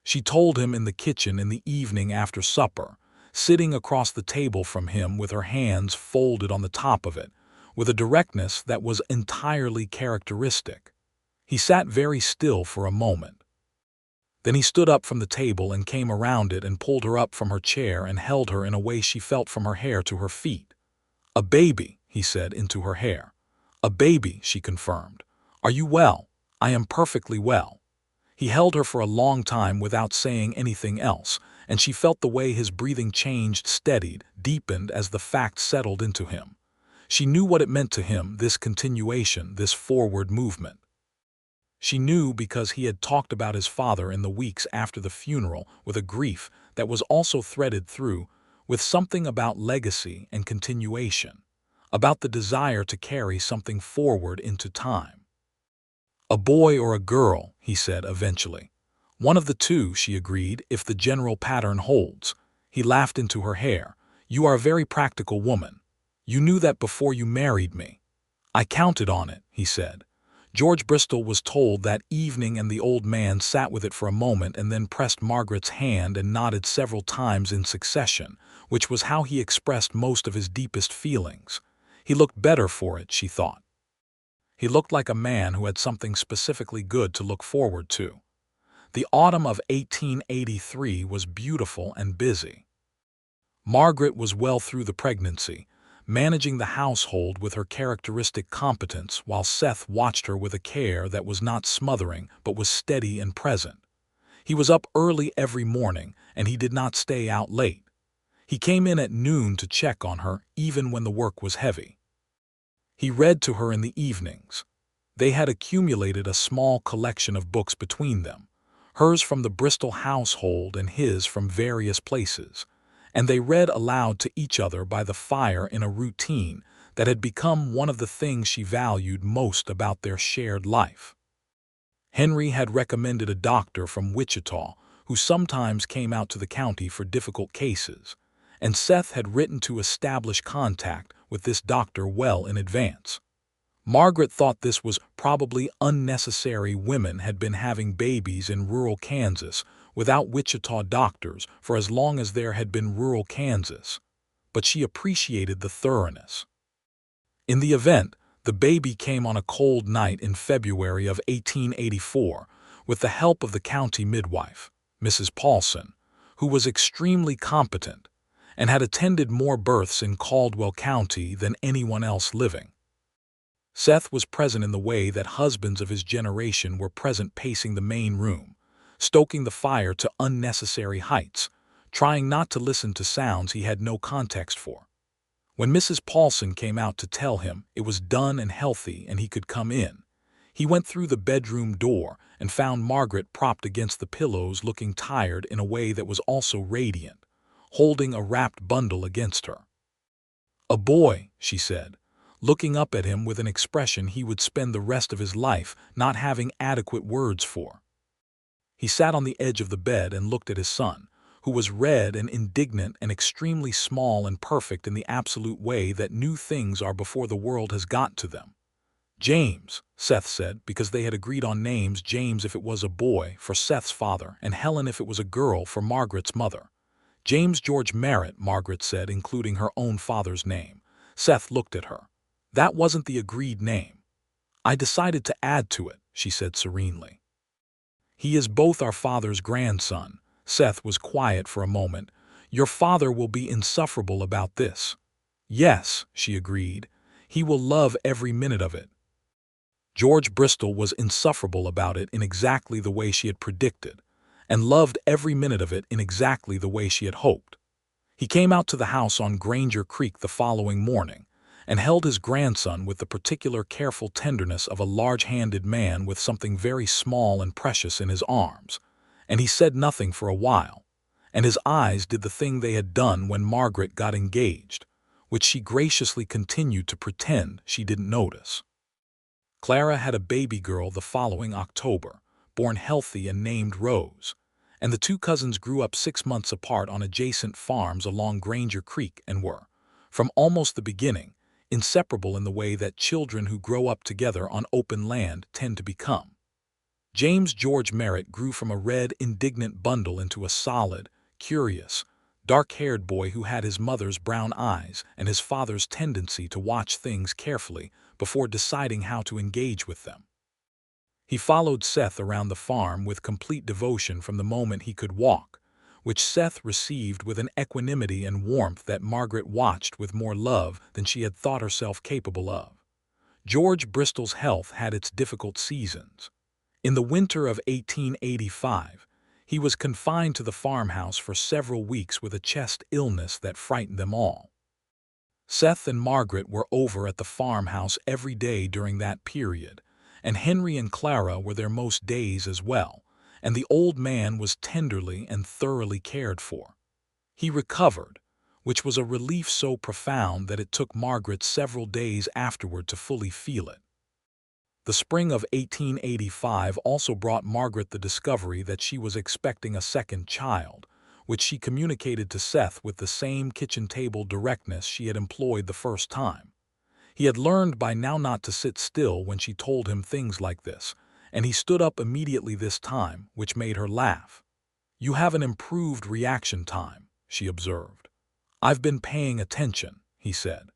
She told him in the kitchen in the evening after supper, sitting across the table from him with her hands folded on the top of it, with a directness that was entirely characteristic. He sat very still for a moment. Then he stood up from the table and came around it and pulled her up from her chair and held her in a way she felt from her hair to her feet. "A baby," he said into her hair. "A baby," she confirmed. "Are you well?" "I am perfectly well." He held her for a long time without saying anything else, and she felt the way his breathing changed, steadied, deepened as the fact settled into him. She knew what it meant to him, this continuation, this forward movement. She knew because he had talked about his father in the weeks after the funeral with a grief that was also threaded through with something about legacy and continuation, about the desire to carry something forward into time. "A boy or a girl," he said eventually. "One of the two," she agreed, "if the general pattern holds." He laughed into her hair. "You are a very practical woman. You knew that before you married me." "I counted on it," he said. George Bristol was told that evening, and the old man sat with it for a moment and then pressed Margaret's hand and nodded several times in succession, which was how he expressed most of his deepest feelings. He looked better for it, she thought. He looked like a man who had something specifically good to look forward to. The autumn of 1883 was beautiful and busy. Margaret was well through the pregnancy, managing the household with her characteristic competence, while Seth watched her with a care that was not smothering but was steady and present. He was up early every morning, and he did not stay out late. He came in at noon to check on her, even when the work was heavy. He read to her in the evenings. They had accumulated a small collection of books between them, hers from the Bristol household and his from various places, and they read aloud to each other by the fire in a routine that had become one of the things she valued most about their shared life. Henry had recommended a doctor from Wichita who sometimes came out to the county for difficult cases, and Seth had written to establish contact with this doctor well in advance. Margaret thought this was probably unnecessary. Women had been having babies in rural Kansas without Wichita doctors for as long as there had been rural Kansas, but she appreciated the thoroughness. In the event, the baby came on a cold night in February of 1884 with the help of the county midwife, Mrs. Paulson, who was extremely competent and had attended more births in Caldwell County than anyone else living. Seth was present in the way that husbands of his generation were present, pacing the main room, stoking the fire to unnecessary heights, trying not to listen to sounds he had no context for. When Mrs. Paulson came out to tell him it was done and healthy and he could come in, he went through the bedroom door and found Margaret propped against the pillows, looking tired in a way that was also radiant, holding a wrapped bundle against her. "A boy," she said, looking up at him with an expression he would spend the rest of his life not having adequate words for. He sat on the edge of the bed and looked at his son, who was red and indignant and extremely small and perfect in the absolute way that new things are before the world has got to them. "James," Seth said, because they had agreed on names, James if it was a boy for Seth's father and Helen if it was a girl for Margaret's mother. "James George Merritt," Margaret said, including her own father's name. Seth looked at her. "That wasn't the agreed name." "I decided to add to it," she said serenely. "He is both our father's grandson," Seth was quiet for a moment. "Your father will be insufferable about this." "Yes," she agreed. "He will love every minute of it." George Bristol was insufferable about it in exactly the way she had predicted, and loved every minute of it in exactly the way she had hoped. He came out to the house on Granger Creek the following morning, and held his grandson with the particular careful tenderness of a large-handed man with something very small and precious in his arms, and he said nothing for a while, and his eyes did the thing they had done when Margaret got engaged, which she graciously continued to pretend she didn't notice. Clara had a baby girl the following October, born healthy and named Rose, and the two cousins grew up 6 months apart on adjacent farms along Granger Creek and were, from almost the beginning, inseparable in the way that children who grow up together on open land tend to become. James George Merritt grew from a red, indignant bundle into a solid, curious, dark-haired boy who had his mother's brown eyes and his father's tendency to watch things carefully before deciding how to engage with them. He followed Seth around the farm with complete devotion from the moment he could walk, which Seth received with an equanimity and warmth that Margaret watched with more love than she had thought herself capable of. George Bristol's health had its difficult seasons. In the winter of 1885, he was confined to the farmhouse for several weeks with a chest illness that frightened them all. Seth and Margaret were over at the farmhouse every day during that period, and Henry and Clara were there most days as well, and the old man was tenderly and thoroughly cared for. He recovered, which was a relief so profound that it took Margaret several days afterward to fully feel it. The spring of 1885 also brought Margaret the discovery that she was expecting a second child, which she communicated to Seth with the same kitchen-table directness she had employed the first time. He had learned by now not to sit still when she told him things like this, and he stood up immediately this time, which made her laugh. "You have an improved reaction time," she observed. "I've been paying attention," he said.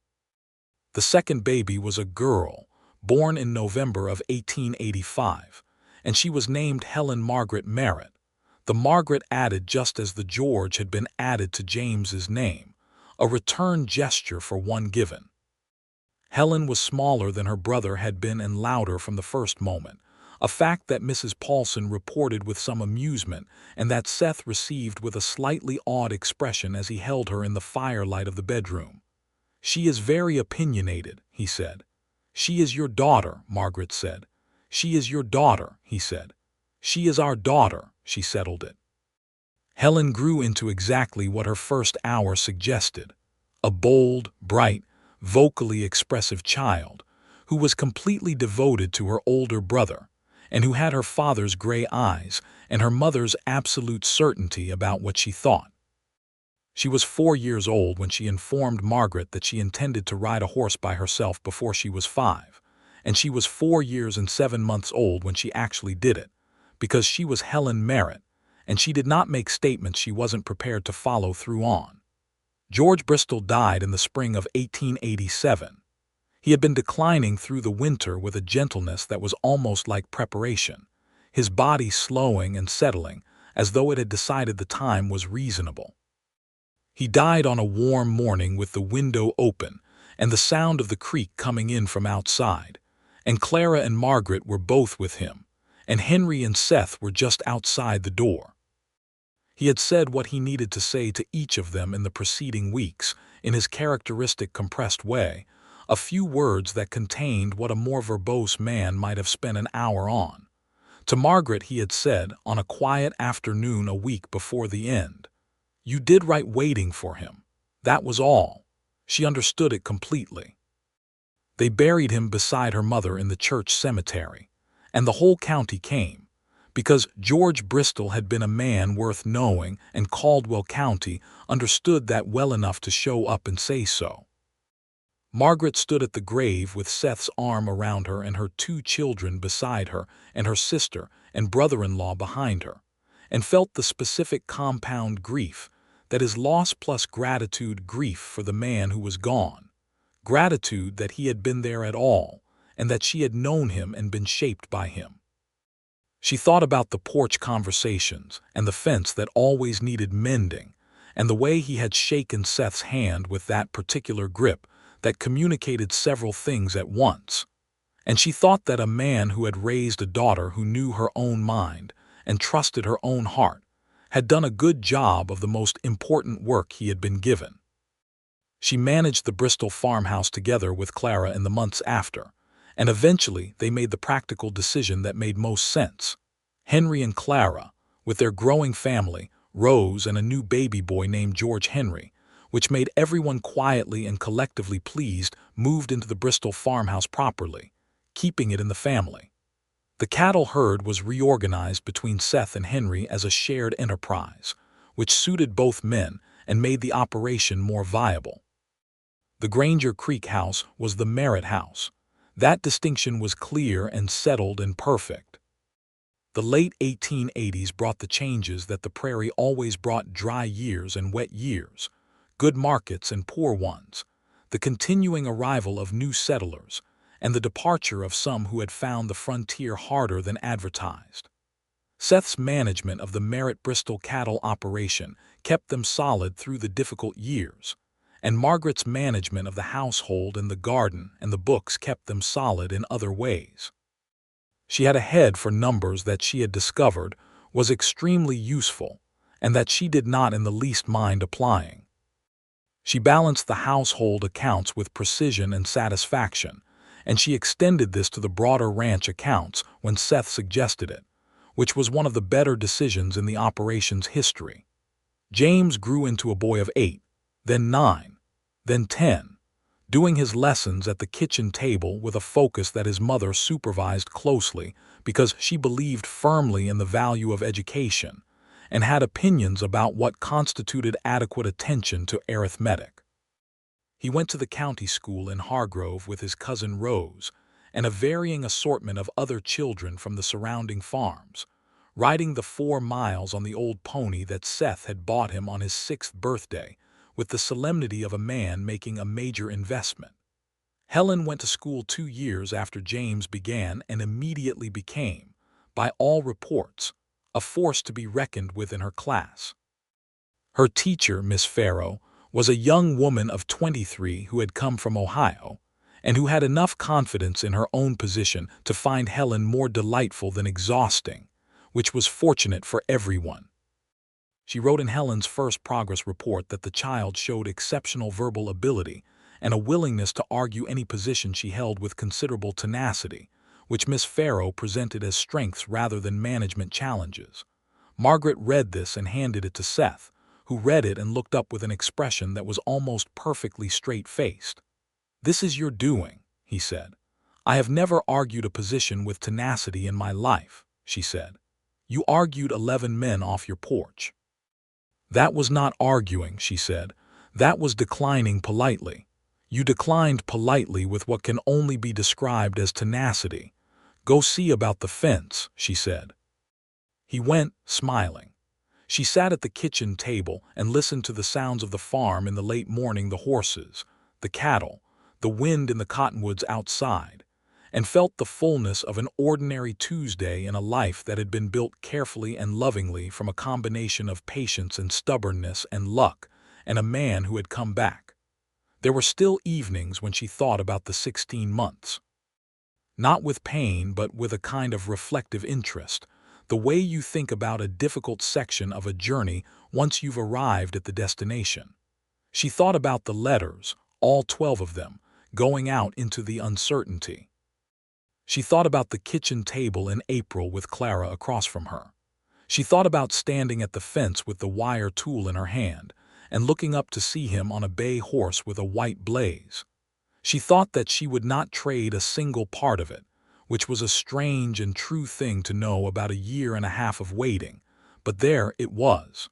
The second baby was a girl, born in November of 1885, and she was named Helen Margaret Merritt. The Margaret added just as the George had been added to James's name, a return gesture for one given. Helen was smaller than her brother had been and louder from the first moment, a fact that Mrs. Paulson reported with some amusement and that Seth received with a slightly awed expression as he held her in the firelight of the bedroom. "She is very opinionated," he said. "She is your daughter," Margaret said. "She is your daughter," he said. "She is our daughter," she settled it. Helen grew into exactly what her first hour suggested, a bold, bright, vocally expressive child who was completely devoted to her older brother and who had her father's gray eyes and her mother's absolute certainty about what she thought. She was 4 years old when she informed Margaret that she intended to ride a horse by herself before she was 5, and she was 4 years and 7 months old when she actually did it, because she was Helen Merritt, and she did not make statements she wasn't prepared to follow through on. George Bristol died in the spring of 1887. He had been declining through the winter with a gentleness that was almost like preparation, his body slowing and settling as though it had decided the time was reasonable. He died on a warm morning with the window open and the sound of the creek coming in from outside, and Clara and Margaret were both with him, and Henry and Seth were just outside the door. He had said what he needed to say to each of them in the preceding weeks, in his characteristic compressed way, a few words that contained what a more verbose man might have spent an hour on. To Margaret he had said, on a quiet afternoon a week before the end, "You did right waiting for him. That was all." She understood it completely. They buried him beside her mother in the church cemetery, and the whole county came, because George Bristol had been a man worth knowing, and Caldwell County understood that well enough to show up and say so. Margaret stood at the grave with Seth's arm around her and her 2 children beside her and her sister and brother-in-law behind her, and felt the specific compound grief that is loss plus gratitude, grief for the man who was gone, gratitude that he had been there at all and that she had known him and been shaped by him. She thought about the porch conversations and the fence that always needed mending, and the way he had shaken Seth's hand with that particular grip that communicated several things at once. And she thought that a man who had raised a daughter who knew her own mind and trusted her own heart had done a good job of the most important work he had been given. She managed the Bristol farmhouse together with Clara in the months after, and eventually they made the practical decision that made most sense. Henry and Clara, with their growing family, Rose and a new baby boy named George Henry, which made everyone quietly and collectively pleased, moved into the Bristol farmhouse properly, keeping it in the family. The cattle herd was reorganized between Seth and Henry as a shared enterprise, which suited both men and made the operation more viable. The Granger Creek house was the Merritt house. That distinction was clear and settled and perfect. The late 1880s brought the changes that the prairie always brought: dry years and wet years, good markets and poor ones, the continuing arrival of new settlers, and the departure of some who had found the frontier harder than advertised. Seth's management of the Margaret Bristol cattle operation kept them solid through the difficult years, and Margaret's management of the household and the garden and the books kept them solid in other ways. She had a head for numbers that she had discovered was extremely useful, and that she did not in the least mind applying. She balanced the household accounts with precision and satisfaction, and she extended this to the broader ranch accounts when Seth suggested it, which was one of the better decisions in the operation's history. James grew into a boy of 8, then 9, then 10, doing his lessons at the kitchen table with a focus that his mother supervised closely because she believed firmly in the value of education and had opinions about what constituted adequate attention to arithmetic. He went to the county school in Hargrove with his cousin Rose and a varying assortment of other children from the surrounding farms, riding the 4 miles on the old pony that Seth had bought him on his 6th birthday with the solemnity of a man making a major investment. Helen went to school 2 years after James began and immediately became, by all reports, a force to be reckoned with in her class. Her teacher, Miss Farrow, was a young woman of 23 who had come from Ohio, and who had enough confidence in her own position to find Helen more delightful than exhausting, which was fortunate for everyone. She wrote in Helen's first progress report that the child showed exceptional verbal ability and a willingness to argue any position she held with considerable tenacity, which Miss Farrow presented as strengths rather than management challenges. Margaret read this and handed it to Seth, who read it and looked up with an expression that was almost perfectly straight-faced. "This is your doing," he said. "I have never argued a position with tenacity in my life," she said. "You argued 11 men off your porch." "That was not arguing," she said. "That was declining politely. You declined politely with what can only be described as tenacity. Go see about the fence," she said. He went, smiling. She sat at the kitchen table and listened to the sounds of the farm in the late morning, the horses, the cattle, the wind in the cottonwoods outside, and felt the fullness of an ordinary Tuesday in a life that had been built carefully and lovingly from a combination of patience and stubbornness and luck, and a man who had come back. There were still evenings when she thought about the 16 months. Not with pain, but with a kind of reflective interest, the way you think about a difficult section of a journey once you've arrived at the destination. She thought about the letters, all 12 of them, going out into the uncertainty. She thought about the kitchen table in April with Clara across from her. She thought about standing at the fence with the wire tool in her hand and looking up to see him on a bay horse with a white blaze. She thought that she would not trade a single part of it, which was a strange and true thing to know about a year and a half of waiting, but there it was.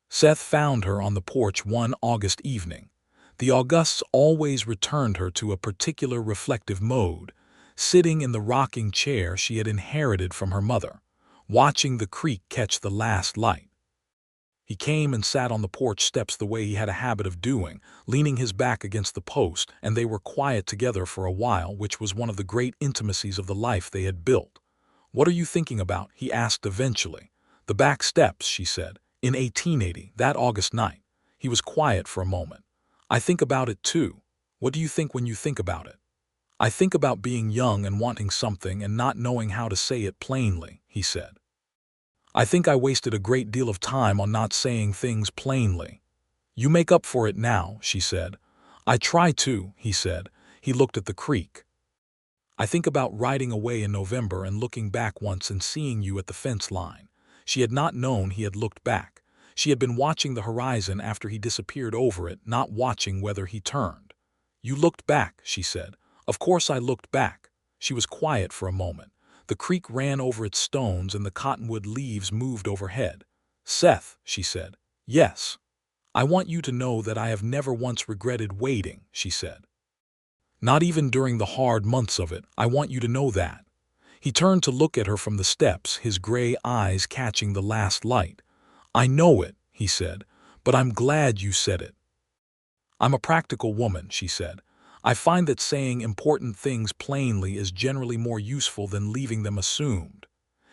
Seth found her on the porch one August evening. The Augusts always returned her to a particular reflective mode, sitting in the rocking chair she had inherited from her mother, watching the creek catch the last light. He came and sat on the porch steps the way he had a habit of doing, leaning his back against the post, and they were quiet together for a while, which was one of the great intimacies of the life they had built, "What are you thinking about?" he asked eventually. "The back steps," she said. "In 1880, that August night." He was quiet for a moment. "I think about it too." "What do you think when you think about it?" "I think about being young and wanting something and not knowing how to say it plainly," he said. "I think I wasted a great deal of time on not saying things plainly." "You make up for it now," she said. "I try to," he said. He looked at the creek. "I think about riding away in November and looking back once and seeing you at the fence line." She had not known he had looked back. She had been watching the horizon after he disappeared over it, not watching whether he turned. "You looked back," she said. "Of course I looked back." She was quiet for a moment. The creek ran over its stones and the cottonwood leaves moved overhead. "Seth," she said. "Yes." "I want you to know that I have never once regretted waiting," she said. "Not even during the hard months of it. I want you to know that." He turned to look at her from the steps, his gray eyes catching the last light. "I know it," he said, "but I'm glad you said it." "I'm a practical woman," she said. "I find that saying important things plainly is generally more useful than leaving them assumed."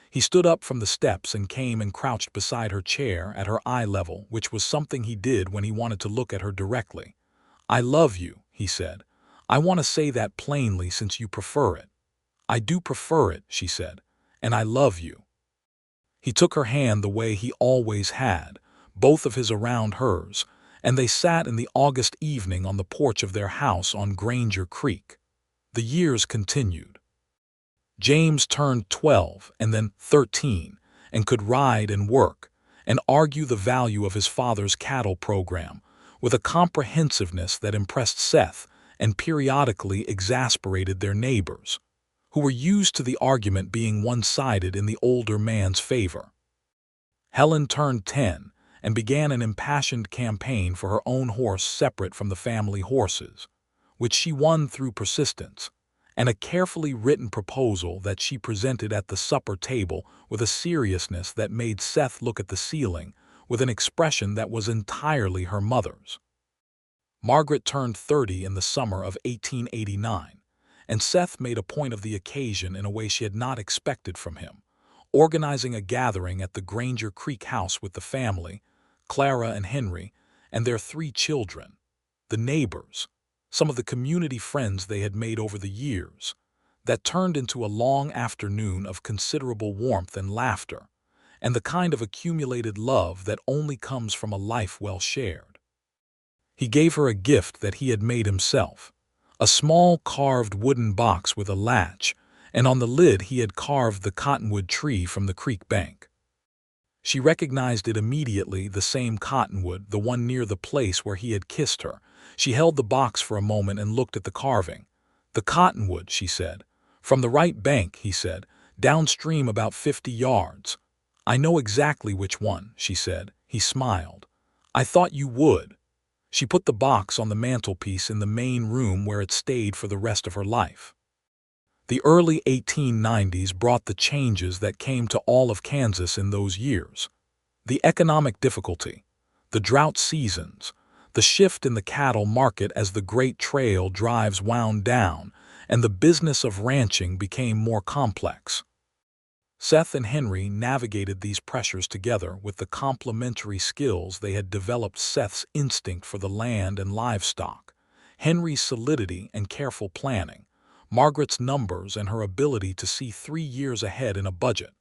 He stood up from the steps and came and crouched beside her chair at her eye level, which was something he did when he wanted to look at her directly. "I love you," he said. "I want to say that plainly since you prefer it." "I do prefer it," she said, "and I love you." He took her hand the way he always had, both of his around hers, and they sat in the August evening on the porch of their house on Granger Creek. The years continued. James turned 12 and then 13 and could ride and work and argue the value of his father's cattle program with a comprehensiveness that impressed Seth and periodically exasperated their neighbors, who were used to the argument being one-sided in the older man's favor. Helen turned 10 and began an impassioned campaign for her own horse separate from the family horses, which she won through persistence, and a carefully written proposal that she presented at the supper table with a seriousness that made Seth look at the ceiling with an expression that was entirely her mother's. Margaret turned 30 in the summer of 1889, and Seth made a point of the occasion in a way she had not expected from him, organizing a gathering at the Granger Creek house with the family, Clara and Henry, and their 3 children, the neighbors, some of the community friends they had made over the years, that turned into a long afternoon of considerable warmth and laughter, and the kind of accumulated love that only comes from a life well shared. He gave her a gift that he had made himself, a small carved wooden box with a latch, and on the lid he had carved the cottonwood tree from the creek bank. She recognized it immediately, the same cottonwood, the one near the place where he had kissed her. She held the box for a moment and looked at the carving. "The cottonwood," she said. "From the right bank," he said, "downstream about 50 yards. "I know exactly which one," she said. He smiled. "I thought you would." She put the box on the mantelpiece in the main room where it stayed for the rest of her life. The early 1890s brought the changes that came to all of Kansas in those years. The economic difficulty, the drought seasons, the shift in the cattle market as the Great Trail drives wound down, and the business of ranching became more complex. Seth and Henry navigated these pressures together with the complementary skills they had developed: Seth's instinct for the land and livestock, Henry's solidity and careful planning, Margaret's numbers and her ability to see 3 years ahead in a budget,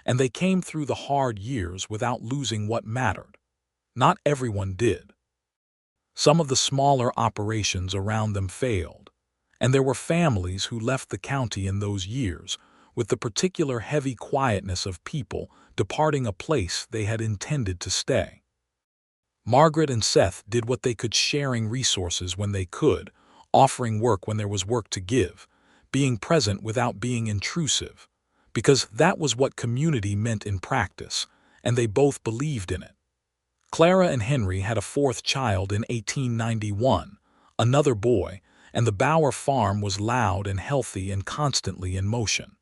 and they came through the hard years without losing what mattered. Not everyone did. Some of the smaller operations around them failed, and there were families who left the county in those years with the particular heavy quietness of people departing a place they had intended to stay. Margaret and Seth did what they could, sharing resources when they could, offering work when there was work to give, being present without being intrusive, because that was what community meant in practice, and they both believed in it. Clara and Henry had a 4th child in 1891, another boy, and the Bower farm was loud and healthy and constantly in motion.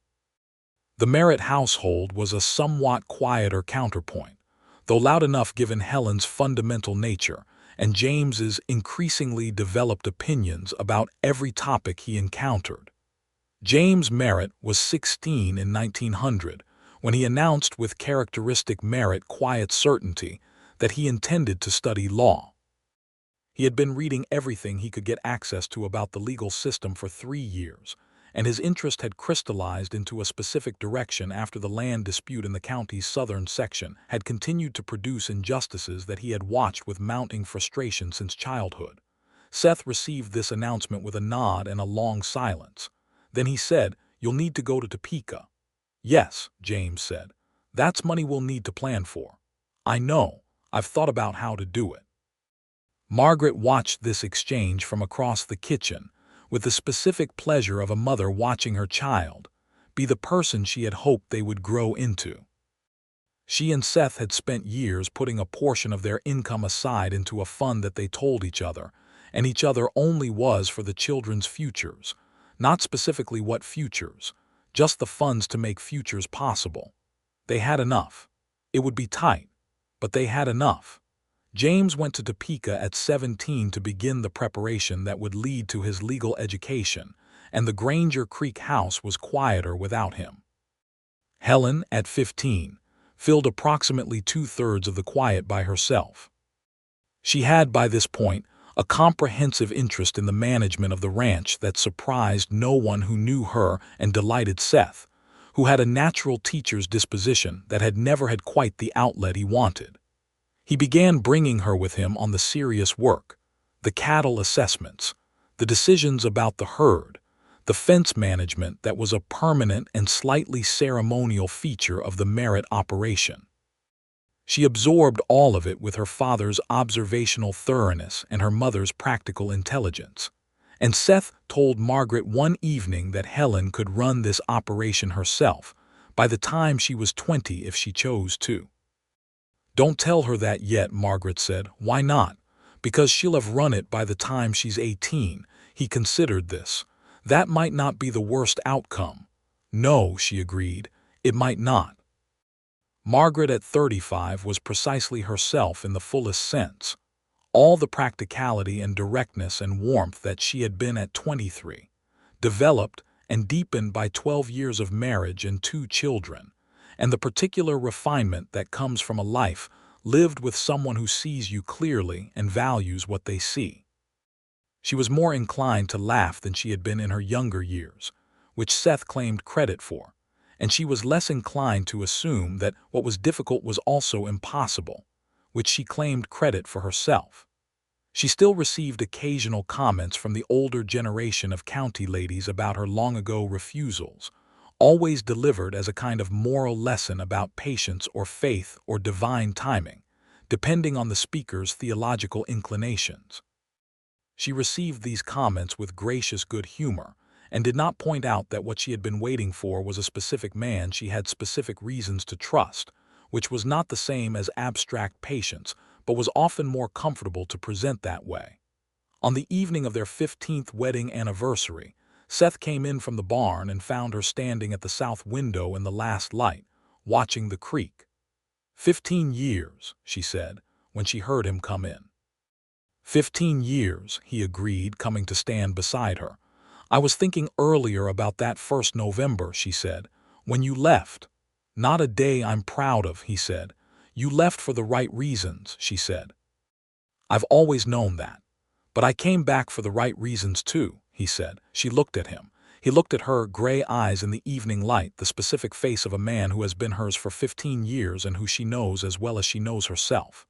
The Merritt household was a somewhat quieter counterpoint, though loud enough given Helen's fundamental nature and James's increasingly developed opinions about every topic he encountered. James Merritt was 16 in 1900 when he announced with characteristic Merritt quiet certainty that he intended to study law. He had been reading everything he could get access to about the legal system for 3 years, and his interest had crystallized into a specific direction after the land dispute in the county's southern section had continued to produce injustices that he had watched with mounting frustration since childhood. Seth received this announcement with a nod and a long silence. Then he said, "You'll need to go to Topeka." "Yes," James said. "That's money we'll need to plan for." "I know. I've thought about how to do it." Margaret watched this exchange from across the kitchen, with the specific pleasure of a mother watching her child be the person she had hoped they would grow into. She and Seth had spent years putting a portion of their income aside into a fund that they told each other, and each other only was for the children's futures, not specifically what futures, just the funds to make futures possible. They had enough. It would be tight, but they had enough. James went to Topeka at 17 to begin the preparation that would lead to his legal education, and the Granger Creek house was quieter without him. Helen, at 15, filled approximately 2/3 of the quiet by herself. She had, by this point, a comprehensive interest in the management of the ranch that surprised no one who knew her and delighted Seth, who had a natural teacher's disposition that had never had quite the outlet he wanted. He began bringing her with him on the serious work, the cattle assessments, the decisions about the herd, the fence management that was a permanent and slightly ceremonial feature of the Merritt operation. She absorbed all of it with her father's observational thoroughness and her mother's practical intelligence. And Seth told Margaret one evening that Helen could run this operation herself by the time she was 20 if she chose to. "Don't tell her that yet," Margaret said. "Why not?" "Because she'll have run it by the time she's 18. He considered this. "That might not be the worst outcome." "No," she agreed, "it might not." Margaret at 35 was precisely herself in the fullest sense. All the practicality and directness and warmth that she had been at 23, developed and deepened by 12 years of marriage and 2 children, and the particular refinement that comes from a life lived with someone who sees you clearly and values what they see. She was more inclined to laugh than she had been in her younger years, which Seth claimed credit for, and she was less inclined to assume that what was difficult was also impossible, which she claimed credit for herself. She still received occasional comments from the older generation of county ladies about her long-ago refusals, always delivered as a kind of moral lesson about patience or faith or divine timing, depending on the speaker's theological inclinations. She received these comments with gracious good humor, and did not point out that what she had been waiting for was a specific man she had specific reasons to trust, which was not the same as abstract patience, but was often more comfortable to present that way. On the evening of their 15th wedding anniversary, Seth came in from the barn and found her standing at the south window in the last light, watching the creek. 15 years, she said, when she heard him come in. 15 years, he agreed, coming to stand beside her. "I was thinking earlier about that first November," she said, "when you left." "Not a day I'm proud of," he said. "You left for the right reasons," she said. "I've always known that. But I came back for the right reasons too," he said. She looked at him. He looked at her, gray eyes in the evening light, the specific face of a man who has been hers for 15 years and who she knows as well as she knows herself.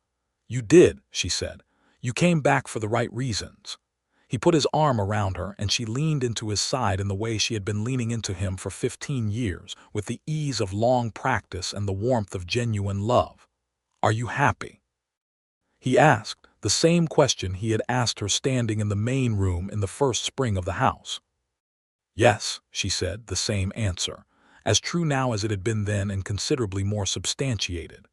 "You did," she said. "You came back for the right reasons." He put his arm around her, and she leaned into his side in the way she had been leaning into him for 15 years, with the ease of long practice and the warmth of genuine love. "Are you happy?" He asked the same question he had asked her standing in the main room in the first spring of the house. "Yes," she said, the same answer, as true now as it had been then and considerably more substantiated.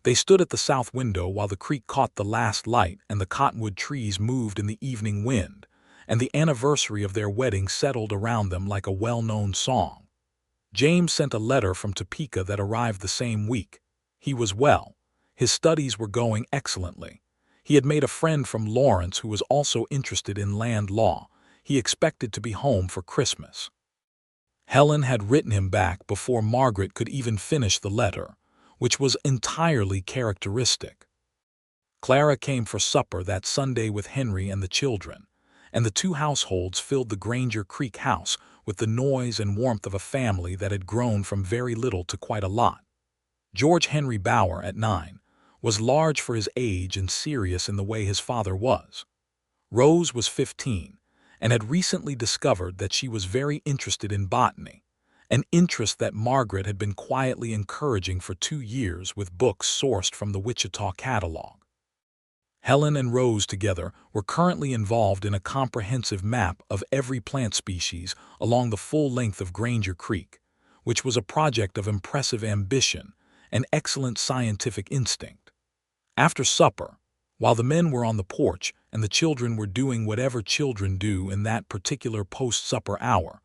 They stood at the south window while the creek caught the last light and the cottonwood trees moved in the evening wind, and the anniversary of their wedding settled around them like a well-known song. James sent a letter from Topeka that arrived the same week. He was well. His studies were going excellently. He had made a friend from Lawrence who was also interested in land law. He expected to be home for Christmas. Helen had written him back before Margaret could even finish the letter, which was entirely characteristic. Clara came for supper that Sunday with Henry and the children, and the two households filled the Granger Creek house with the noise and warmth of a family that had grown from very little to quite a lot. George Henry Bower, at 9, was large for his age and serious in the way his father was. Rose was 15, and had recently discovered that she was very interested in botany, an interest that Margaret had been quietly encouraging for 2 years with books sourced from the Wichita catalog. Helen and Rose together were currently involved in a comprehensive map of every plant species along the full length of Granger Creek, which was a project of impressive ambition and excellent scientific instinct. After supper, while the men were on the porch and the children were doing whatever children do in that particular post-supper hour,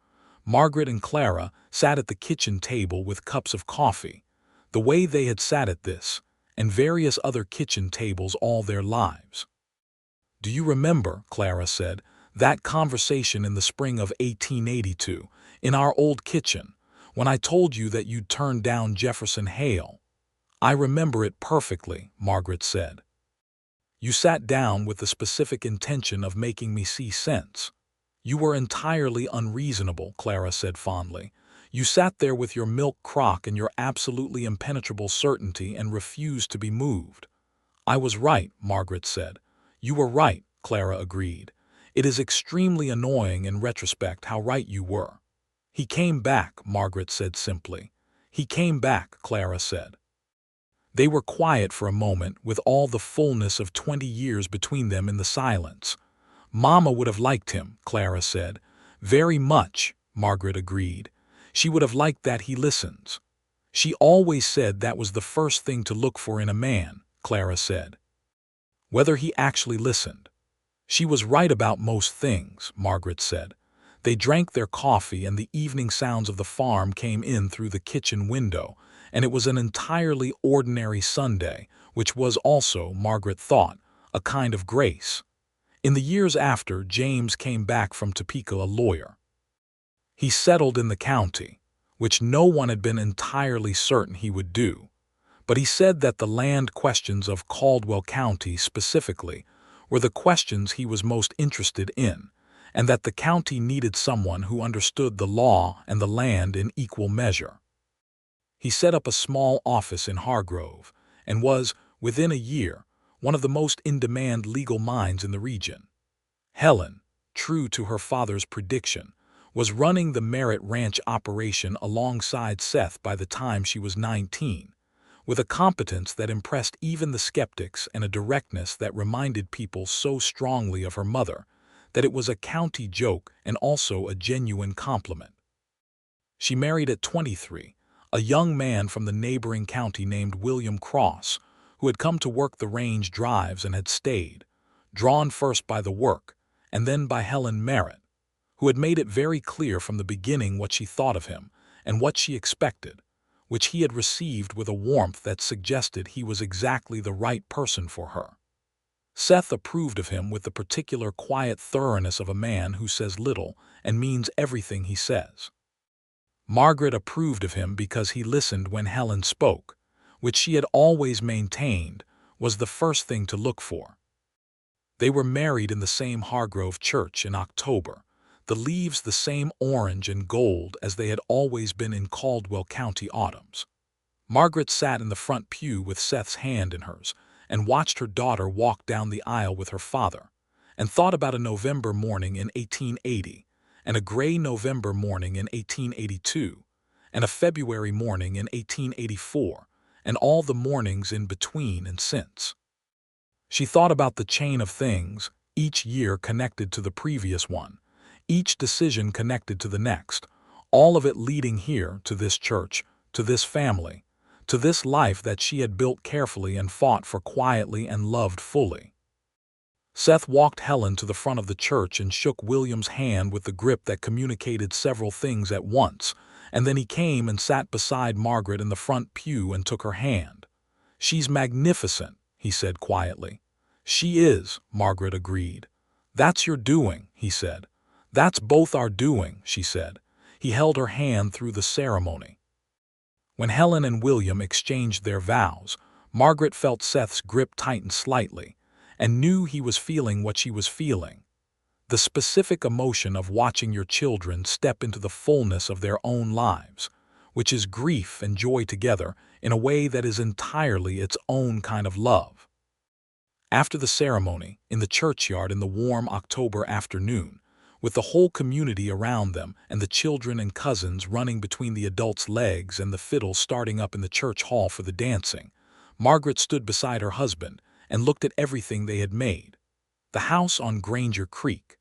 Margaret and Clara sat at the kitchen table with cups of coffee, the way they had sat at this and various other kitchen tables all their lives. "Do you remember," Clara said, "that conversation in the spring of 1882, in our old kitchen, when I told you that you'd turned down Jefferson Hale?" "I remember it perfectly," Margaret said. "You sat down with the specific intention of making me see sense." "You were entirely unreasonable," Clara said fondly. "You sat there with your milk crock and your absolutely impenetrable certainty and refused to be moved." "I was right," Margaret said. "You were right," Clara agreed. "It is extremely annoying in retrospect how right you were." "He came back," Margaret said simply. "He came back," Clara said. They were quiet for a moment with all the fullness of 20 years between them in the silence. "Mama would have liked him," Clara said. "Very much," Margaret agreed. "She would have liked that he listens." "She always said that was the first thing to look for in a man," Clara said. "Whether he actually listened." "She was right about most things," Margaret said. They drank their coffee and the evening sounds of the farm came in through the kitchen window, and it was an entirely ordinary Sunday, which was also, Margaret thought, a kind of grace. In the years after, James came back from Topeka a lawyer. He settled in the county, which no one had been entirely certain he would do, but he said that the land questions of Caldwell County specifically were the questions he was most interested in, and that the county needed someone who understood the law and the land in equal measure. He set up a small office in Hargrove and was, within a year, one of the most in-demand legal minds in the region. Helen, true to her father's prediction, was running the Merritt Ranch operation alongside Seth by the time she was 19, with a competence that impressed even the skeptics and a directness that reminded people so strongly of her mother that it was a county joke and also a genuine compliment. She married at 23, a young man from the neighboring county named William Cross, who had come to work the range drives and had stayed, drawn first by the work and then by Helen Merritt, who had made it very clear from the beginning what she thought of him and what she expected, which he had received with a warmth that suggested he was exactly the right person for her. Seth approved of him with the particular quiet thoroughness of a man who says little and means everything he says. Margaret approved of him because he listened when Helen spoke, which she had always maintained was the first thing to look for. They were married in the same Hargrove church in October, the leaves the same orange and gold as they had always been in Caldwell County autumns. Margaret sat in the front pew with Seth's hand in hers and watched her daughter walk down the aisle with her father, and thought about a November morning in 1880, and a gray November morning in 1882, and a February morning in 1884, and all the mornings in between and since. She thought about the chain of things, each year connected to the previous one, each decision connected to the next, all of it leading here to this church, to this family, to this life that she had built carefully and fought for quietly and loved fully. Seth walked Helen to the front of the church and shook William's hand with the grip that communicated several things at once, and then he came and sat beside Margaret in the front pew and took her hand. "She's magnificent," he said quietly. "She is," Margaret agreed. "That's your doing," he said. "That's both our doing," she said. He held her hand through the ceremony. When Helen and William exchanged their vows, Margaret felt Seth's grip tighten slightly and knew he was feeling what she was feeling. The specific emotion of watching your children step into the fullness of their own lives, which is grief and joy together in a way that is entirely its own kind of love. After the ceremony, in the churchyard in the warm October afternoon, with the whole community around them and the children and cousins running between the adults' legs and the fiddle starting up in the church hall for the dancing, Margaret stood beside her husband and looked at everything they had made. The house on Granger Creek,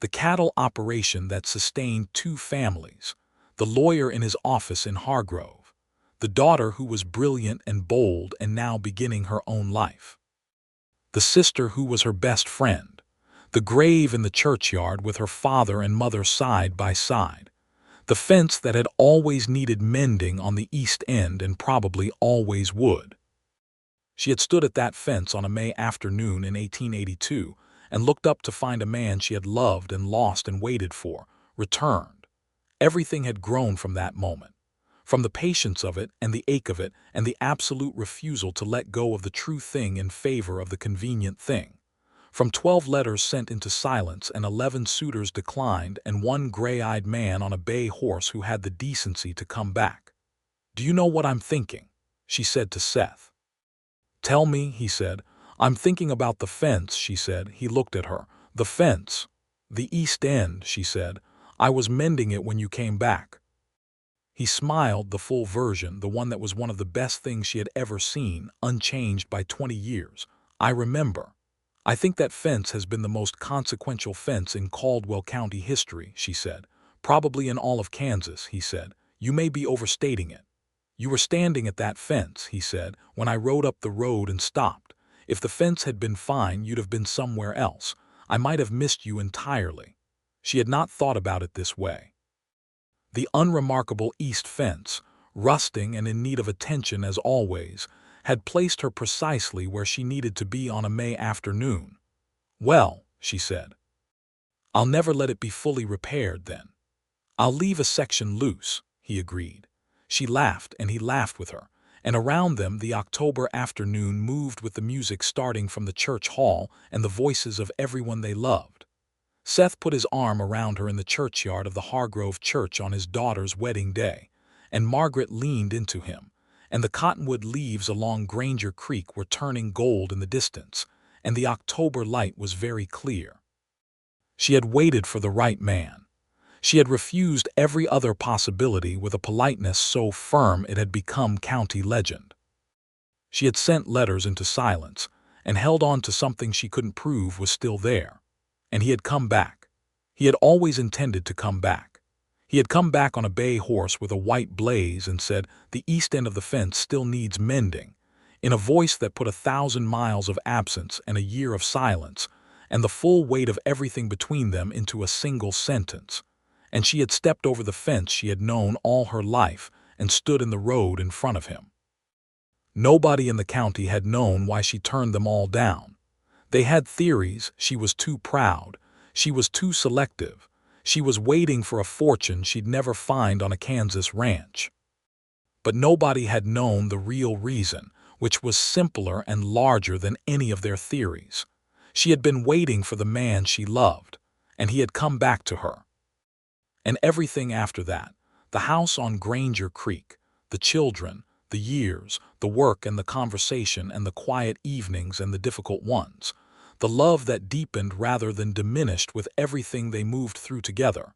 the cattle operation that sustained 2 families, the lawyer in his office in Hargrove, the daughter who was brilliant and bold and now beginning her own life, the sister who was her best friend, the grave in the churchyard with her father and mother side by side, the fence that had always needed mending on the east end and probably always would. She had stood at that fence on a May afternoon in 1882 and looked up to find a man she had loved and lost and waited for, returned. Everything had grown from that moment, from the patience of it and the ache of it and the absolute refusal to let go of the true thing in favor of the convenient thing. From 12 letters sent into silence and 11 suitors declined and 1 gray-eyed man on a bay horse who had the decency to come back. "Do you know what I'm thinking?" she said to Seth. "Tell me," he said. "I'm thinking about the fence," she said. He looked at her. "The fence." "The east end," she said. "I was mending it when you came back." He smiled, the full version, the one that was one of the best things she had ever seen, unchanged by 20 years. "I remember. I think that fence has been the most consequential fence in Caldwell County history," she said. "Probably in all of Kansas," he said. "You may be overstating it." "You were standing at that fence," he said, "when I rode up the road and stopped. If the fence had been fine, you'd have been somewhere else. I might have missed you entirely." She had not thought about it this way. The unremarkable east fence, rusting and in need of attention as always, had placed her precisely where she needed to be on a May afternoon. "Well," she said, "I'll never let it be fully repaired then." "I'll leave a section loose," he agreed. She laughed and he laughed with her, and around them the October afternoon moved with the music starting from the church hall and the voices of everyone they loved. Seth put his arm around her in the churchyard of the Hargrove Church on his daughter's wedding day, and Margaret leaned into him, and the cottonwood leaves along Granger Creek were turning gold in the distance, and the October light was very clear. She had waited for the right man. She had refused every other possibility with a politeness so firm it had become county legend. She had sent letters into silence and held on to something she couldn't prove was still there. And he had come back. He had always intended to come back. He had come back on a bay horse with a white blaze and said, "The east end of the fence still needs mending," in a voice that put 1,000 miles of absence and a year of silence and the full weight of everything between them into a single sentence. And she had stepped over the fence she had known all her life and stood in the road in front of him. Nobody in the county had known why she turned them all down. They had theories. She was too proud. She was too selective. She was waiting for a fortune she'd never find on a Kansas ranch. But nobody had known the real reason, which was simpler and larger than any of their theories. She had been waiting for the man she loved, and he had come back to her. And everything after that, the house on Granger Creek, the children, the years, the work and the conversation and the quiet evenings and the difficult ones, the love that deepened rather than diminished with everything they moved through together,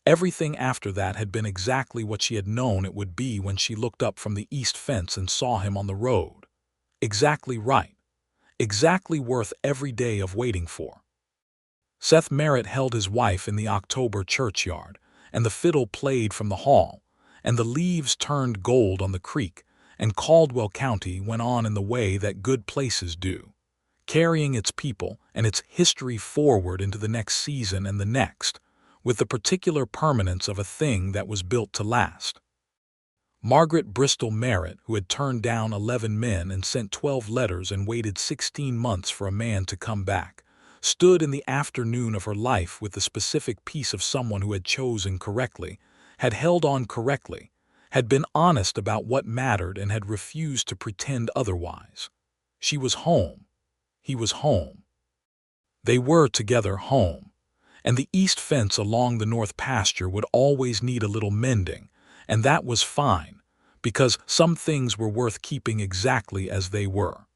everything after that had been exactly what she had known it would be when she looked up from the east fence and saw him on the road. Exactly right. Exactly worth every day of waiting for. Seth Merritt held his wife in the October churchyard, and the fiddle played from the hall, and the leaves turned gold on the creek, and Caldwell County went on in the way that good places do, carrying its people and its history forward into the next season and the next, with the particular permanence of a thing that was built to last. Margaret Bristol Merritt, who had turned down 11 men and sent 12 letters and waited 16 months for a man to come back, stood in the afternoon of her life with the specific piece of someone who had chosen correctly, had held on correctly, had been honest about what mattered and had refused to pretend otherwise. She was home. He was home. They were together home, and the east fence along the north pasture would always need a little mending, and that was fine, because some things were worth keeping exactly as they were.